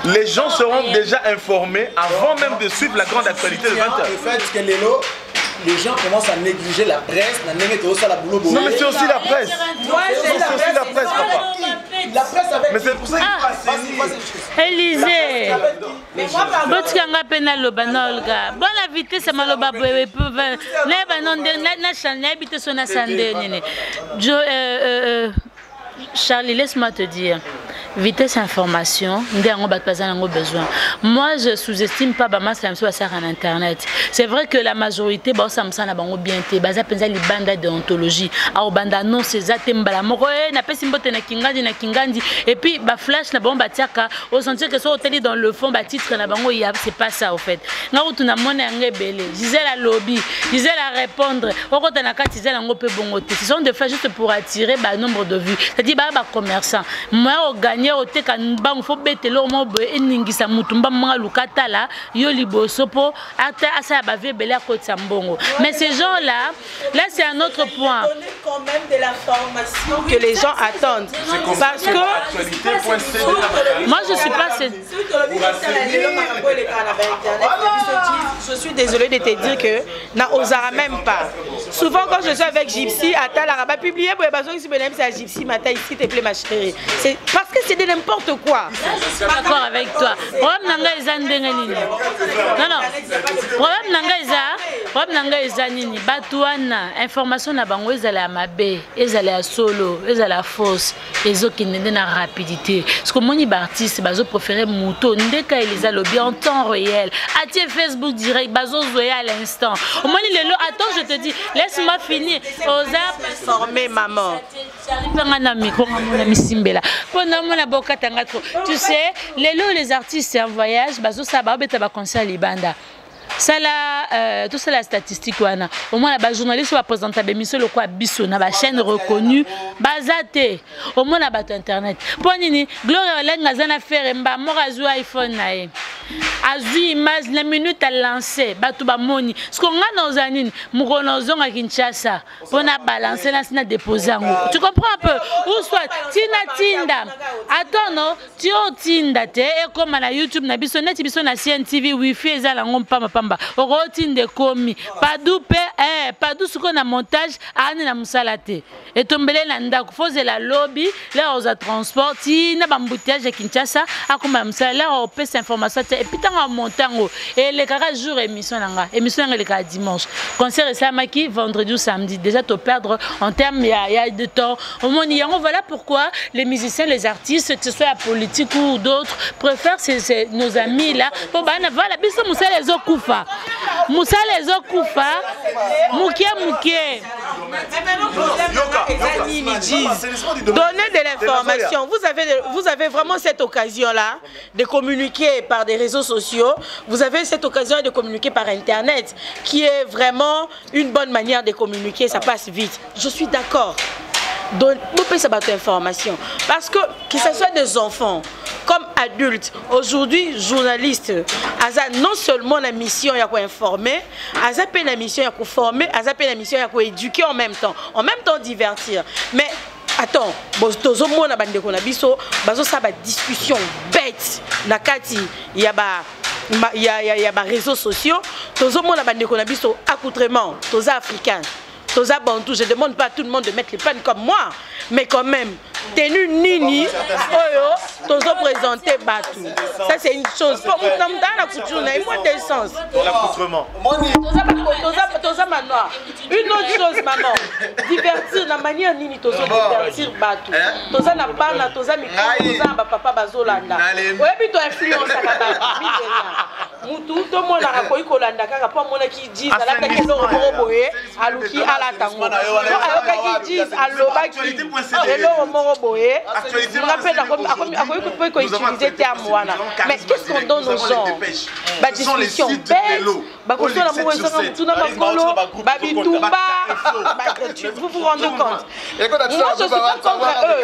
Les gens seront déjà informés avant même de suivre la grande actualité de 20h. Le fait que les gens commencent à négliger la presse, non mais c'est aussi la presse. C'est aussi la presse, papa. La presse avec. Mais c'est pour ça qu'il passe. Élysée. Botkanga pena loba na Olga. Bon la vitesse maloba boye na ba non na channel habite sona sande nene. Charlie, laisse-moi te dire. Vitesse information, besoin. Moi, je sous-estime pas en internet. C'est vrai que la majorité, bien été, les bandes déontologie. Non, c'est ça, et puis, flash, au sentir que soit dans le fond, titre, c'est pas ça, au fait. Gisèle à lobby, Gisèle à répondre, ce sont des faits juste pour attirer nombre de vues. C'est-à-dire, commerçant. Moi, au gagner, au te kan bang faut bete lo mo bo eningisa mutumba manga lukatala yo liboso po ata asa ba vebela ko tsambongo. Mais ces gens-là, c'est un autre point. Donner quand même de l'information que les gens attendent. Parce que moi je suis pas je suis désolée de te dire que na osara même pas. Souvent quand je suis avec Gypsy, Ata la va publier pour besoin si c'est à Gypsy matin s'il te plaît ma chérie. C'est parce que c'est de n'importe quoi. Je suis d'accord avec toi. Problème nanga eza ndenge nini. Non. Problème nanga eza nini. Batuana information na bango ezala ya mabe, ezala ya solo, ezala fausse, ezokende na rapidité. Parce que moni ba artiste bazo préférer moto ndeka elisa lobby en temps réel. Atie Facebook direct bazo zoya à l'instant. Au moni lelo attends je te dis laisse-moi finir. Oza former maman. Tu sais, les artistes en voyage, ça va conseiller à Libanda. Ça là, tout ça la statistique au moins la journaliste va présenter l'émission le quoi biso na ba chaîne reconnue bazate au moins la bateau internet ponini Gloria Lenga zana faire mba morazu iPhone nae azui image la minute à lancer batu ba moni ce qu'on a dans anine mukonozo nga Kinshasa pona balancer là sina déposer ngo tu comprends un peu ou soit tinda attends non tu tinda te et comme na YouTube na biso net biso na CNTV wifi ezala ngompa Rotinde komi padoupe padou suko na montage ane na musalate et tombele na ndako foze la lobby là aux transport ti na bambouteage Kinshasa akoma musala là on peut s'information et puis tant montango et les kaka jour émission le ka dimanche concert et samaki vendredi ou samedi déjà te perdre en termes il y a de temps au monde yango voilà pourquoi les musiciens les artistes que ce soit la politique ou d'autres préfèrent nos amis là pour bana voilà biso musala ezokufa Moussa les okufa mukie Donnez de l'information. Vous avez vraiment cette occasion-là de communiquer par des réseaux sociaux. Vous avez cette occasion de communiquer par Internet, qui est vraiment une bonne manière de communiquer. Ça passe vite. Je suis d'accord. Donc, vous pouvez savoir cette information. Parce que ce soit des enfants comme adultes, aujourd'hui, journalistes, non seulement la mission il y a quoi informer, la mission il y a quoi former, la mission il y a quoi éduquer en même temps divertir. Mais attends, tozo mona bande ko na biso, bazo sa ba discussion bête na kati il y a ba réseaux sociaux, tozo mona bande ko na biso accoutrement, tozo africain. Toza Bantou, je ne demande pas à tout le monde de mettre les pannes comme moi, mais quand même, tenue Nini, Oyo, Tozo présenté Batou. Ça c'est une chose. Pour nous, dans la couture, on a moins de sens. L'accoutrement. Toza Manoir. Une autre chose, maman. Divertir, la manière Nini, Tozo divertir Batou. Toza n'a pas, Toza Miko, Toza Papa Bazolanda. Oui, puis tu influences à la base. Moutou, tout le monde a raconté Kolanda, car pas mon qui dit, à la tête de l'Oroboé, à l'ouki, à la tango. Alors qu'ils disent, à l'Obaki, et l'Oroboé, je me rappelle, à quoi il peut utiliser terme. Mais qu'est-ce qu'on donne aux gens? Bah, discussion bête, bah, qu'on soit l'amour et ça, tout n'a pas colo, bah, bitumba, vous vous rendez compte? Moi, je suis pas contre eux,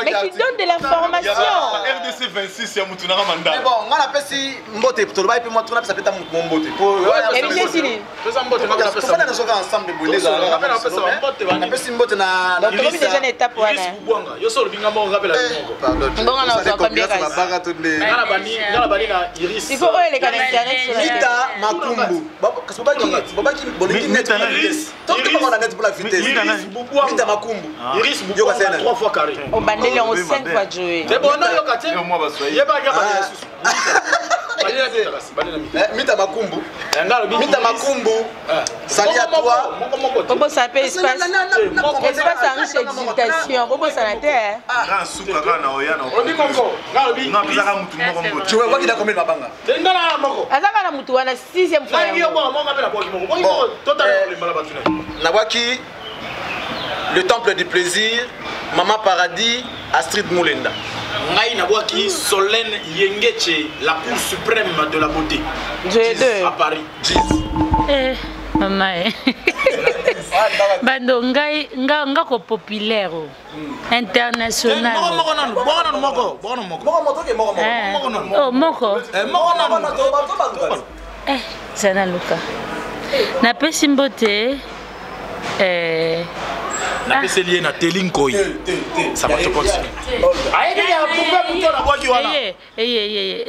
mais qui donnent de l'information. RDC 26, il y a Moutouna Manda. Mais bon, on appelle si Mbote, et puis moi, ça peut être mon Mbote. Et bien, c'est lui. Ensemble de bouler, on appelle si Mbote na. Donc, comme déjà une étape, voilà. Bon, on a encore combien il faut les canadiens. Mita Makumbu. Mita Makumbu. Iris Boubou, 3 fois carré. On bandait en 5 fois joué. C'est bon, non, il y a Mita Makumbu. Mita Makumbu. Salut à toi. Comment ça s'appelle espace? Espace en riche exaltation. Comment ça la terre? Tu vois qu'il a combien de mabanga? Azaka na mutu wana 6e fois. Nawaki, le temple du plaisir, Maman Paradis, Astrid Moulenda. Ngai Nawaki, Solène Yengeche, la cour suprême de la beauté. À Paris. Maman. Bando ngai ko populaire international. Sana Luka. Na pesi mbote na pesi lié na Telinkoi. Ça va te continuer.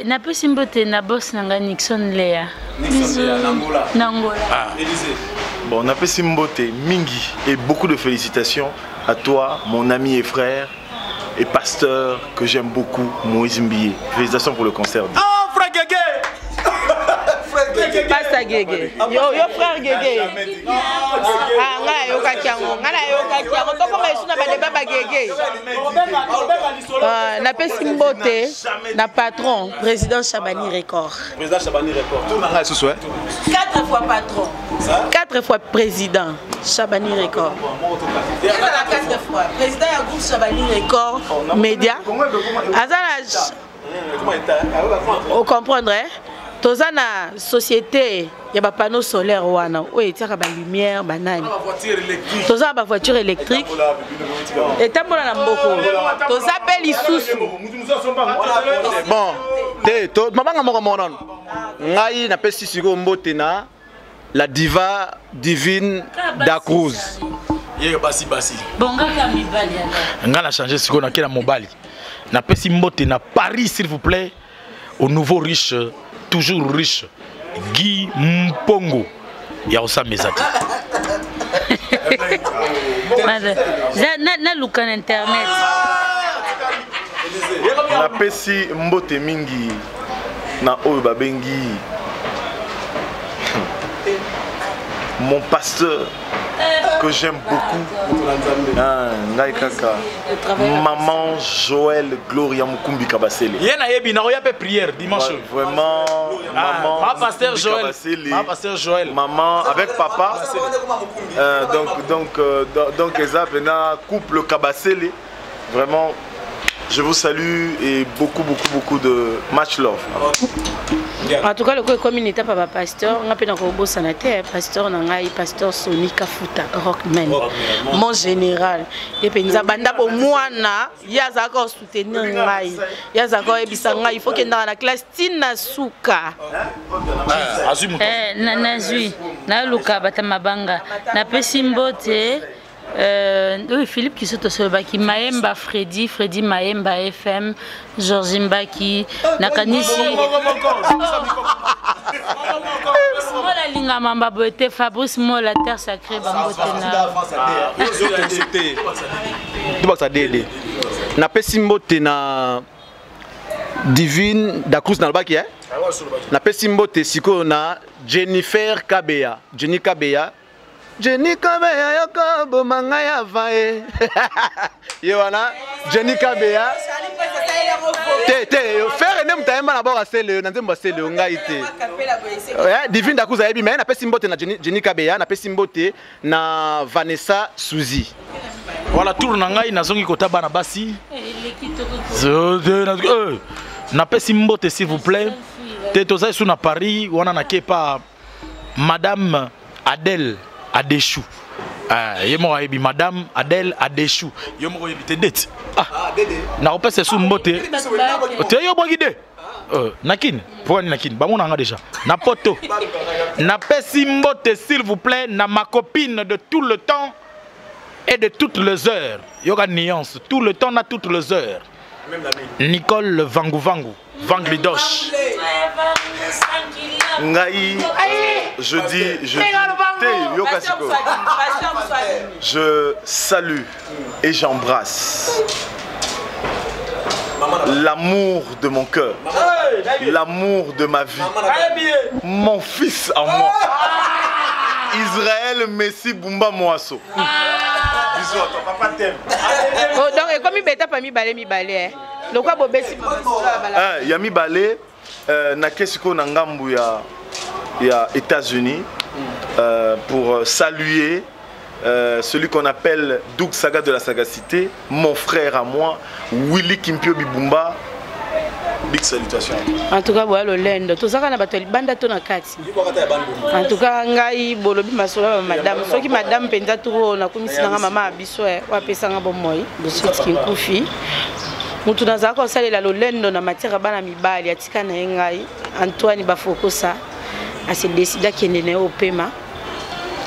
Na pesi mbote na boss nanga Nixon Lea. Nangola. Bon, on appelle Simbote Mingi et beaucoup de félicitations à toi, mon ami et frère et pasteur que j'aime beaucoup, Moïse Mbié. Félicitations pour le concert. Ah, frère Guégué! Pasteur Guégué. Yo frère Guégué. Ah, ngala yo kakiango. Ngala yo kakiango. Toko ma isuna ba débat ba Guégué. Na pesi mbote na patron président Chabani Record. Président Chabani Record. Tout n'a rien ce soir. 4 fois patron. 4 fois président Chabani Record. 4 fois président du groupe Chabani Record média. Azala. On comprendrait. Toza na société, il y a des panneaux solaires wana, oui, il y a des lumières, banane. Toza ba voiture électrique. Et tambola na mboko. Toza beli susu. Bon, to mabanga moko monon. Ngai na pesi siko mbote na la diva divine da Cruz. Yé basi. Bonga ka mibali ala. Nga na changer siko na kela mobali. Na pesi mbote na Paris s'il vous plaît, au nouveau riche. Toujours riche, Guy Mpongo. Il y a aussi mes amis. Na lukan internet. Na pesi mbote mingi na oyo babengi mon pasteur que j'aime beaucoup. Ngai Kaka. Maman Joël Gloria Mukumbi Kabasele. Yena yebi na oya pe prière dimanche. Vraiment, maman. Ma pasteur Joël. Ma pasteur Joël. Maman avec papa. Donc Eza Bena couple Kabasele. Vraiment, je vous salue et beaucoup de much love. En tout cas, le communauté papa pasteur, on a pas encore beau sanitaire, pasteur nangai, pasteur Sonika Futa, Rockman, mon général. Et puis nous abanda pour moi na, yazako soutenir ngai, yazako ebisa ngai, il faut que dans la classe tina suka. Nanazui, na luka batamabanga, na pesimbote. Oui, Philippe qui se qui Maemba Freddy Maemba FM, Georges Mbaki, Nakanisi. Mola linga mamba boete Fabrice Mola terre sacrée bambotena. Tuba dede. Na pesimbote na Divine da Cruz na Baki na pesimbote siko na Jennifer Kabeya, Jenny Kabeya. Jenny Kabeya yoko mangaya vae. Yewana Jenny Kabeya. Faire nem taema na bora sele na nzemba sele ngai te. Divine da kuza yebi mais na pesimbote na Jenny Kabeya, na pesimbote na Vanessa Suzy. Voilà tour na ngai nazongi kota bana basi. Na pesimbote s'il vous plaît. Tetoza sous na Paris, wana na kepa Madame Adèle Adéchou. Yemo yebi Madame Adèle Adéchou. Yemo yebi te date. Na opese sous mbote. Te yo bogide. Nakin, pour Nakin, ba mon déjà. Na poto. Na pesi mbote s'il vous plaît, na ma copine de tout le temps et de toutes les heures. Yoga nuance, tout le temps na toutes les heures. Nicole Vangu Vanglidoche. Ngai, je salue et j'embrasse l'amour de mon cœur, l'amour de ma vie, mon fils à moi, Israël Messi Bumba Moasso. Bisous à toi, papa t'aime. Donc, comme il bêta pas mi balé. Le quoi bobesi ya mi balé na kesiko na ngambu ya États-Unis pour saluer celui qu'on appelle Doug Saga de la sagacité, mon frère à moi, Willy Kimpio Bibumba. Big salutations. En tout cas, voilà le lendo. Tout ça, on a battu le banda tona kati. En tout cas, ngai bolobi masola madame. Ceux qui madame penda tout on a commis na maman abiswe wa pesa nga bomoyi. Bositi kinkufi. Mutu naza ko salela lo lendo na matière bana mibali atika na ngai Antoine Bafokosa a se décida kende na au pema.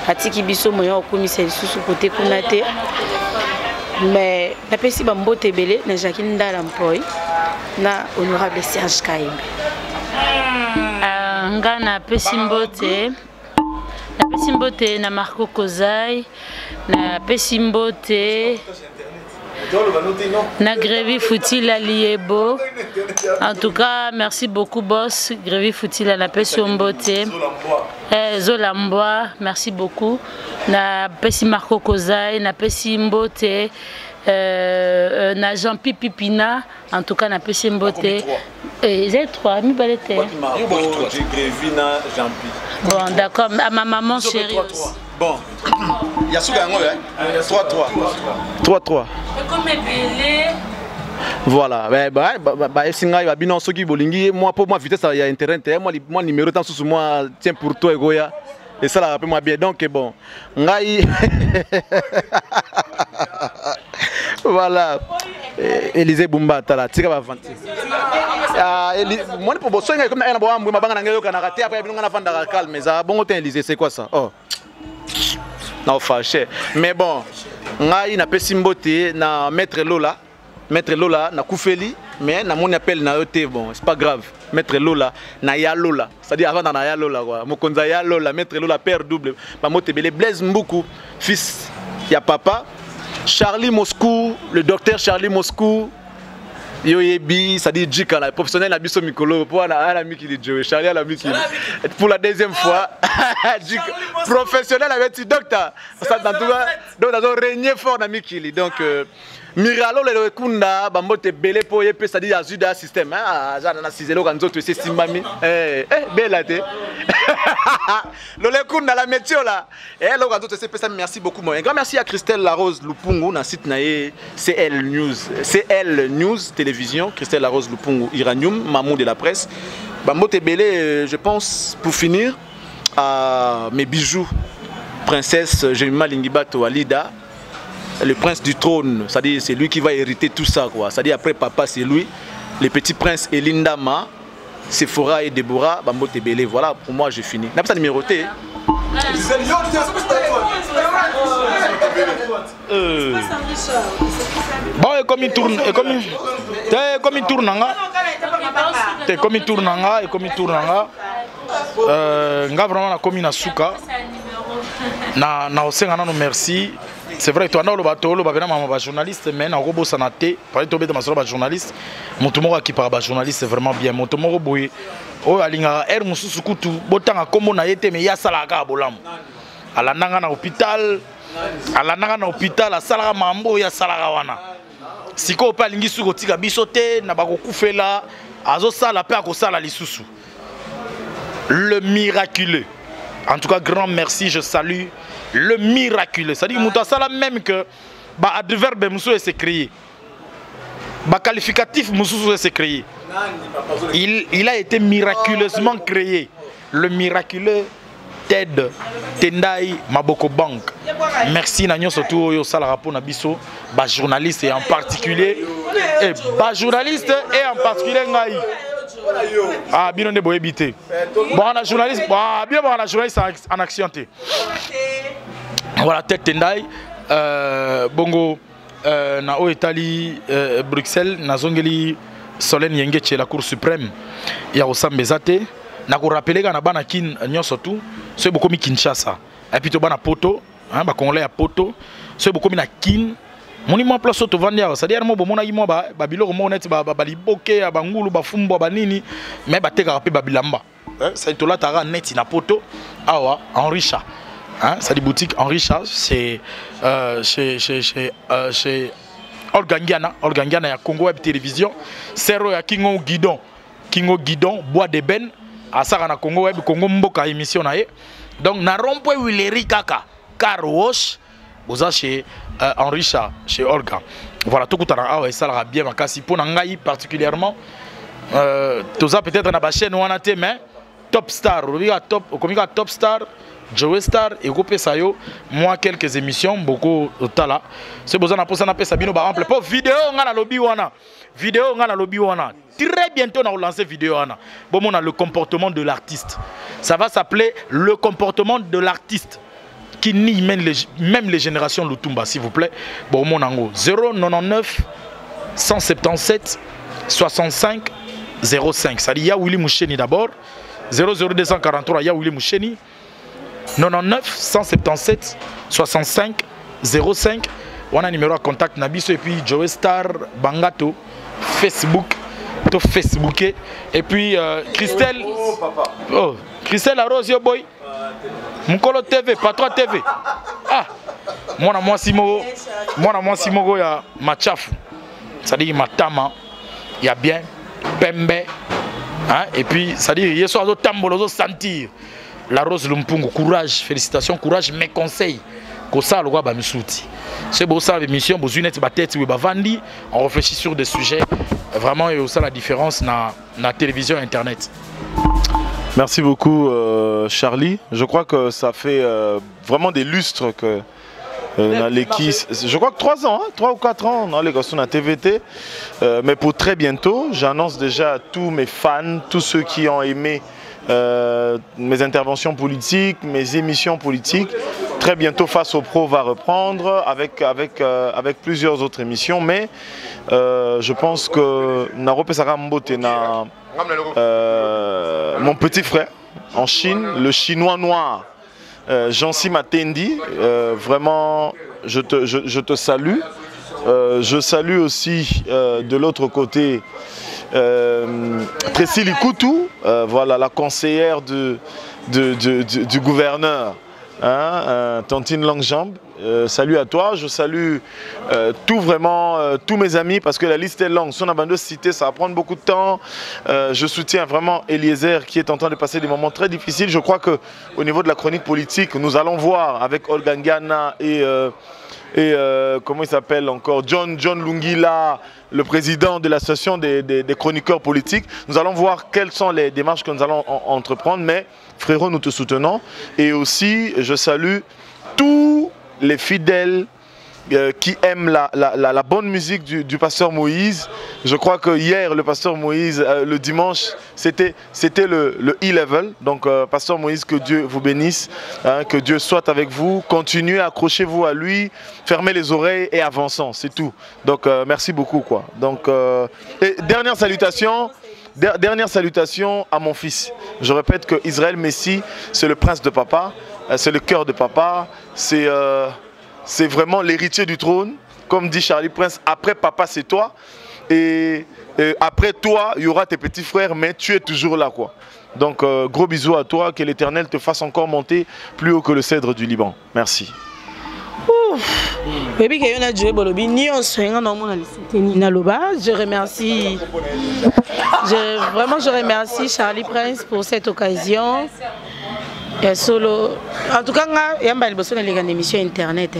Atiki biso moyo okomisa lisusu côté kuna te. Mais na pesi ba mbote belé na Jacqueline Ndala Mpoy. Na honorable Serge Kaimbe. Ngana pesimbote. Na pesimbote na Marco Kozai. Na pesimbote na Grévi Foutila Liebo. En tout cas, merci beaucoup boss. Grévi Foutila na pesimbote. Zolamboa, merci beaucoup. Na pesi Marco Kozai, na pesimbote. Na Jean-Pi Pipina, en tout cas na pesi mbote. Ils ont 3 mi balete. Bon, d'accord, à ma maman chérie aussi. Bon, il y a 3-3. Voilà, singa ya bino soki bolingi moi pour moi vitesse ya internet moi numéro tant sous moi tiens pour toi Egoya et ça la rappelle moi bien donc bon ngai voilà Élisée Bumba tala tika ba vanti moi pour bosso ngai comme na bo ambu mabanga na ngayo kana kati après bino na vanda calme ça bon temps Élisée c'est quoi ça oh non fâché mais bon ngai na pesimbote na maître Lola na Koufeli mais na mon appel na yote bon c'est pas grave maître Lola na ya Lola c'est-à-dire avant na ya Lola quoi mokonza ya Lola maître Lola père double ba motebele Blaise Mboukou fils ya papa Charlie Moscou le docteur Charlie Moscou Yo yebi, ça dit Jika, la professionnel Abisso Mikolo, pour la Mikili Joe, Charlie à la Mikili. Pour la deuxième fois, Jika, professionnel avec tu docteur. Ça dans tout cas, donc dans régner fort dans Mikili. Donc Miralo le Kunda, Bambote Belé pour yep, ça dit Azuda système. Ah, Zana Ciselo quand tu sais Simbami. Bella te. Le Kunda la métier là. Et là quand tu sais ça, merci beaucoup moi. Un grand merci à Christelle Larose Lupungu na site naé CL News. CL News télévision, Christelle Larose Lupungu Iranium, Mamou de la presse. Bambote Belé, je pense pour finir à mes bijoux princesse Jemima Lingibato Alida. Le prince du trône, c'est-à-dire c'est lui qui va hériter tout ça quoi. C'est-à-dire après papa c'est lui, les petits princes Elinda Ma, Sephora et Deborah, Bambote Belé. Voilà, pour moi j'ai fini. N'a pas ça numéroté. Bon, et comme il tourne, et comme il tourne, nga vraiment na komi na suka na osenga nano merci. C'est vrai que toi, le bateau, le journaliste, mais na robot sanaté, par exemple, tu es journaliste, mon tomo qui parle journaliste, c'est vraiment bien. Mon tomo boy, oh alinga er mususu kutu, botanga komo na yete mais ya salaga bolam. Ala nanga na hôpital, a salaga mambo ya salaga wana. Siko pa lingi suko tika bisote na bako kufela, azo sala pe ako sala lisusu. Le miraculeux. En tout cas, grand merci, je salue le miraculeux. C'est-à-dire que même que l'adverbe s'est créé. Le qualificatif s'est créé. Il a été miraculeusement créé. Le miraculeux Ted Tendai Maboko Bank. Merci Nagnon surtout au Salarapo Nabiso, journaliste et en particulier journaliste et en particulier Ngai. Ah, bien on est beau éviter. Bon, on a journaliste, bien on a journaliste en action. Voilà, tête Tendai, bongo, na o Italie, Bruxelles, na zongeli Solène Yengeche la Cour suprême. Il y a aussi Mbezate. Na ko rappeler que na bana kin nyonso tout, c'est beaucoup mi Kinshasa. Et puis to bana poto, hein, ba congolais à poto, c'est beaucoup mi na kin. Monument place auto vendia, c'est-à-dire mo bomona yimo ba biloko mo net ba liboke ba ngulu ba fumbo ba nini, mais ba teka pe ba bilamba. Ça to là tara net na poto, awa Henricha. Hein, ça dit boutique Henricha, c'est chez Olgangiana ya Congo Web Télévision, Sero ya Kingo Guidon, Bois de Ben, à Sarana Congo Web, Congo Mboka émission na ye. Donc na rompoe Wileri Kaka, Car Wash, vous avez chez Henricha, chez Olga. Voilà, tout le monde a ça bien, mais pour Nangaï particulièrement, tout ça peut-être na chaîne ou mais Top Star, Top Star, Joe Star et Gopé Sayo, moi quelques émissions, beaucoup au tala. C'est besoin pour ça na pesa bino ba ample. Pour vidéo ngana lobby wana. Très bientôt on va lancer vidéo wana. Bon on a le comportement de l'artiste. Ça va s'appeler le comportement de l'artiste qui nie même les générations Lutumba s'il vous plaît. Bon mon ango 099 177 65 05. Ça dit ya Willy Moucheni d'abord. 00243 ya Willy Moucheni. 99 177 65 05. On a un numéro à contact Nabiso et puis Joe Star Bangato Facebook to Facebooké et puis Christelle Christelle Arose yo boy Mukolo TV Patron TV ah moi Simo ya machafu ça dit matama il y a bien pembe hein et puis ça dit hier soir zo tambolo sentir la Rose Lumpungu, courage, félicitations, courage, mes conseils. Ça, le roi Bamisouti. C'est beau ça, l'émission, on réfléchit sur des sujets. Vraiment, il y a aussi la différence dans la télévision et Internet. Merci beaucoup, Charlie. Je crois que ça fait vraiment des lustres que je crois que 3 ans, hein, 3 ou 4 ans dans les gosses à TVT. Mais pour très bientôt, j'annonce déjà à tous mes fans, tous ceux qui ont aimé mes interventions politiques, mes émissions politiques. Très bientôt, Face aux Pros va reprendre avec plusieurs autres émissions. Mais je pense que Narope Sarambote, mon petit frère en Chine, le chinois noir, Jansi Matendi, vraiment, je te salue. Je salue aussi de l'autre côté Tracy Likoutou, voilà, la conseillère du gouverneur, hein, Tantine Longjambe. Salut à toi, je salue tous mes amis parce que la liste est longue. Si on a besoin de citer, ça va prendre beaucoup de temps. Je soutiens vraiment Eliezer qui est en train de passer des moments très difficiles. Je crois qu'au niveau de la chronique politique, nous allons voir avec Olga Ngana et comment il s'appelle encore, John Lungila, le président de l'association des chroniqueurs politiques. Nous allons voir quelles sont les démarches que nous allons entreprendre. Mais frérot, nous te soutenons. Et aussi, je salue tous les fidèles qui aiment la bonne musique du pasteur Moïse. Je crois que hier, le pasteur Moïse, le dimanche, c'était le E-Level. Donc, pasteur Moïse, que Dieu vous bénisse, hein, que Dieu soit avec vous. Continuez, accrochez-vous à lui, fermez les oreilles et avançons, c'est tout. Donc, merci beaucoup, quoi. Donc, et dernière salutation à mon fils. Je répète que Israël Messi, c'est le prince de papa, c'est le cœur de papa, c'est vraiment l'héritier du trône. Comme dit Charlie Prince, après papa c'est toi. Et après toi, il y aura tes petits frères, mais tu es toujours là, quoi. Donc gros bisous à toi, que l'Éternel te fasse encore monter plus haut que le cèdre du Liban. Merci. Je remercie, je remercie Charlie Prince pour cette occasion. Solo, en tout cas, il y a une émission internet.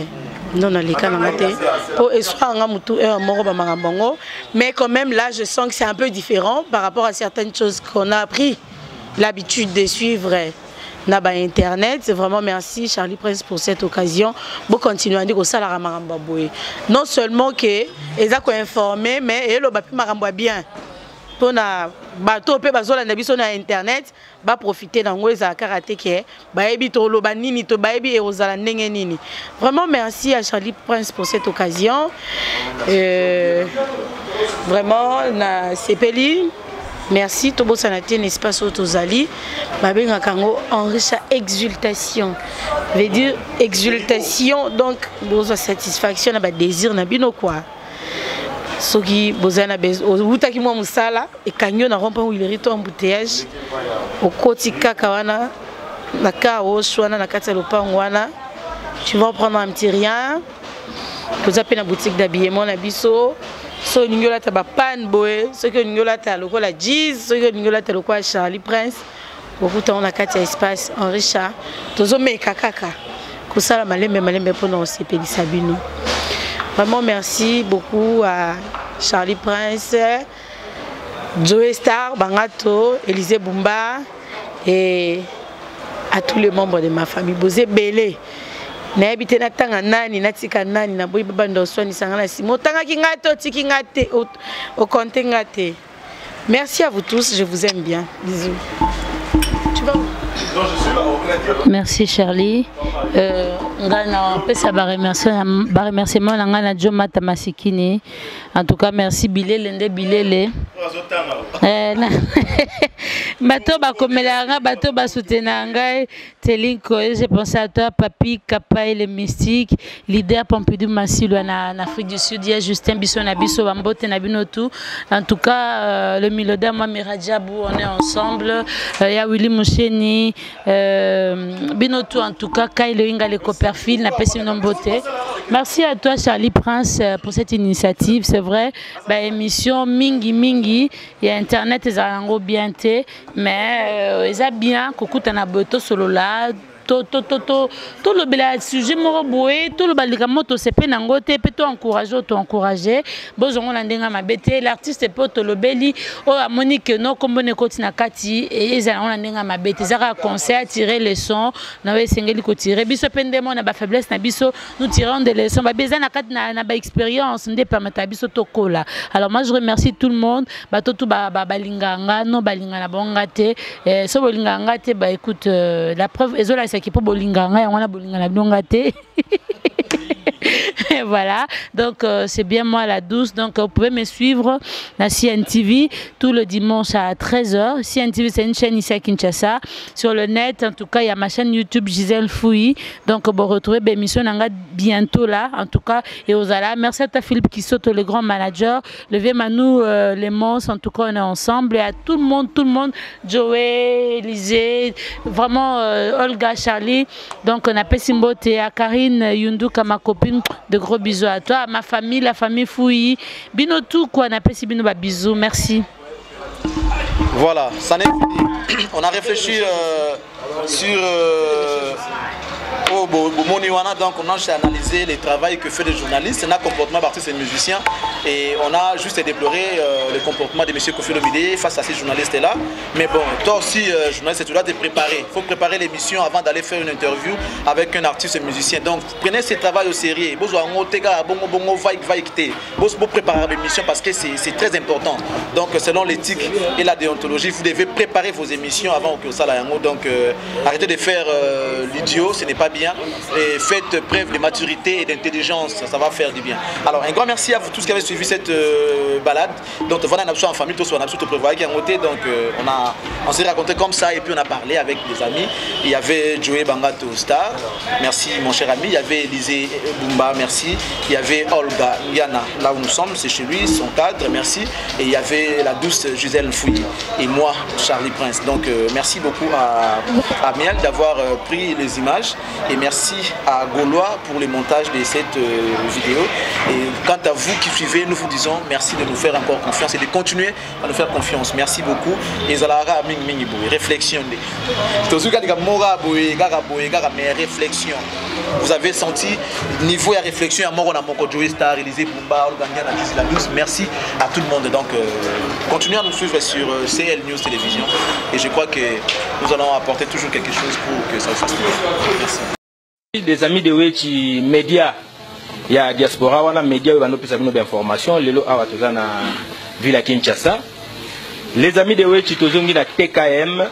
Mais quand même là, je sens que c'est un peu différent par rapport à certaines choses qu'on a appris l'habitude de suivre. Internet, c'est vraiment merci Charlie Prince pour cette occasion. Vous continuez à dire que ça la non seulement que ils ont informé, mais ils ont bien. Pour na bateau pe bazola na biso na internet ba profiter dans ngweza karaté ke ba ebi to lo ba nini to ba ebi e ozala ndenge nini. Vraiment merci à Charlie Prince pour cette occasion. Vraiment na sepeli merci to bosanati un espace autozali ba benga kango enricha exultation. Veut dire exultation donc bozo satisfaction na ba désir na bino quoi. Soki bozana bezo utaki mwa musala ekanyo na rompa où il rito embouteillage okoti kaka wana na ka oshwana na kati lopango wana tu vas prendre un petit rien poza pe na boutique d'habillement na biso so ningola ta ba pan boy so que ningola ta lokola jeans so que ningola ta lokola Charlie Prince okuta on a kati espace enricha tozo meka kaka kusala malembe pour nous sepelisa bino. Vraiment merci beaucoup à Charlie Prince, Joe Star, Bangato, Élisée Bumba et à tous les membres de ma famille. Bozé Belé. N'habitez na tanga nani natika nani na boy bando swani sangana si motanga kingato tiki ngate au compte ngate. Merci à vous tous, je vous aime bien. Bisous. Tu vas où? Merci Charlie. On peut savoir remerciement à Joe Matamasikini. En tout cas, merci Bilele Bilele. Bato bakomelanga, bato basutenanga, Telinko, je pense à toi, Papi, Kapa et les mystiques, leader Pompidou Massilo en Afrique du Sud, il y a Justin Bisson Nabiso, Bambote Nabinotu. En tout cas, le Miloda, moi, Miradjabou, on est ensemble. Il y a Willy Moucheni, Binotu, en tout cas, Kyle Inga, les Copperfield, n'a pas si beauté. Merci à toi, Charlie Prince, pour cette initiative. C'est vrai, émission Mingi Mingi, il y a Internet, ils ont bien été, mais ils ont bien, coucou, t'en as beau solo là. Tout le bel sujet moroboué, tout le balikamoto c'est pe nangote, peut encourager. Bozongo landenga mabete, l'artiste peut te le beli. Oh Monique no kombone koti na kati et ils ont landenga mabete. Zara concert tirer les sons, na we sengeli ko tirer. Biso pendemo na ba faiblesse na biso, nous tirons des leçons. Ba beza na kati na ba expérience, ndé permettre biso tokola. Alors moi je remercie tout le monde. Ba tout ba balinganga, no balinga na bongate. So bolinganga te ba écoute la preuve ezola qui peut bolinganga on a bolingana bongate Voilà, donc c'est bien moi la douce. Donc vous pouvez me suivre dans CNTV tout le dimanche à 13h. CNTV, c'est une chaîne ici à Kinshasa. Sur le net, en tout cas, il y a ma chaîne YouTube Gisèle Fouilly. Donc vous retrouvez l'émission bientôt là, en tout cas. Et aux ala, merci à toi Philippe qui saute le grand manager. Levez Manou, les monstres, en tout cas, on est ensemble. Et à tout le monde, Joey, Élisée, vraiment Olga, Charlie. Donc on appelle Simbote, à Karine, Yunduka, ma copine, de gros bisous à toi, à ma famille, la famille Fouilly. Bino tout quoi, on appelle si Bino ba bisous, merci. Voilà, ça n'est fini. On a réfléchi sur donc on a analysé les travaux que fait les journalistes, on a comportement d'artistes et musiciens et on a juste déploré le comportement de M. Kofi Olomide face à ces journalistes là. Mais bon, toi aussi journaliste, tu dois te préparer. Il faut préparer l'émission avant d'aller faire une interview avec un artiste et musicien. Donc prenez ces travaux au sérieux. Vous préparer l'émission parce que c'est très important. Donc selon l'éthique et la déontologie, vous devez préparer vos émissions avant que ça la. Donc arrêtez de faire l'idiot, ce n'est pas bien. Et faites preuve de maturité et d'intelligence, ça va faire du bien. Alors un grand merci à vous tous qui avez suivi cette balade. Donc voilà, on a en famille, tous on a tout prévoir qui a monté. Donc on s'est raconté comme ça et puis on a parlé avec des amis. Il y avait Joey Bangato Star, merci mon cher ami. Il y avait Élisée Bumba, merci. Il y avait Olga Yana, là où nous sommes, c'est chez lui, son cadre, merci. Et il y avait la douce Gisèle Fouilly et moi, Charlie Prince. Donc merci beaucoup à Miel d'avoir pris les images et merci à Gaulois pour le montage de cette vidéo. Et quant à vous qui suivez, nous vous disons merci de nous faire encore confiance et de continuer à nous faire confiance. Merci beaucoup. Et Zalara Ming Ming Boy, réflexion. Réflexion. Vous avez senti niveau et réflexion à Moro Namoko Joey Star, Élisée Bumba, Olgangana, la Douce. Merci à tout le monde. Donc continuez à nous suivre sur CL News Télévision. Et je crois que nous allons apporter toujours quelque chose pour que ça fasse bien. Merci. Des amis de Wechi Média, il y a diaspora, on a média, on a nos informations, les lots à Villa Kinshasa. Les amis de Wechi Tozongi la TKM,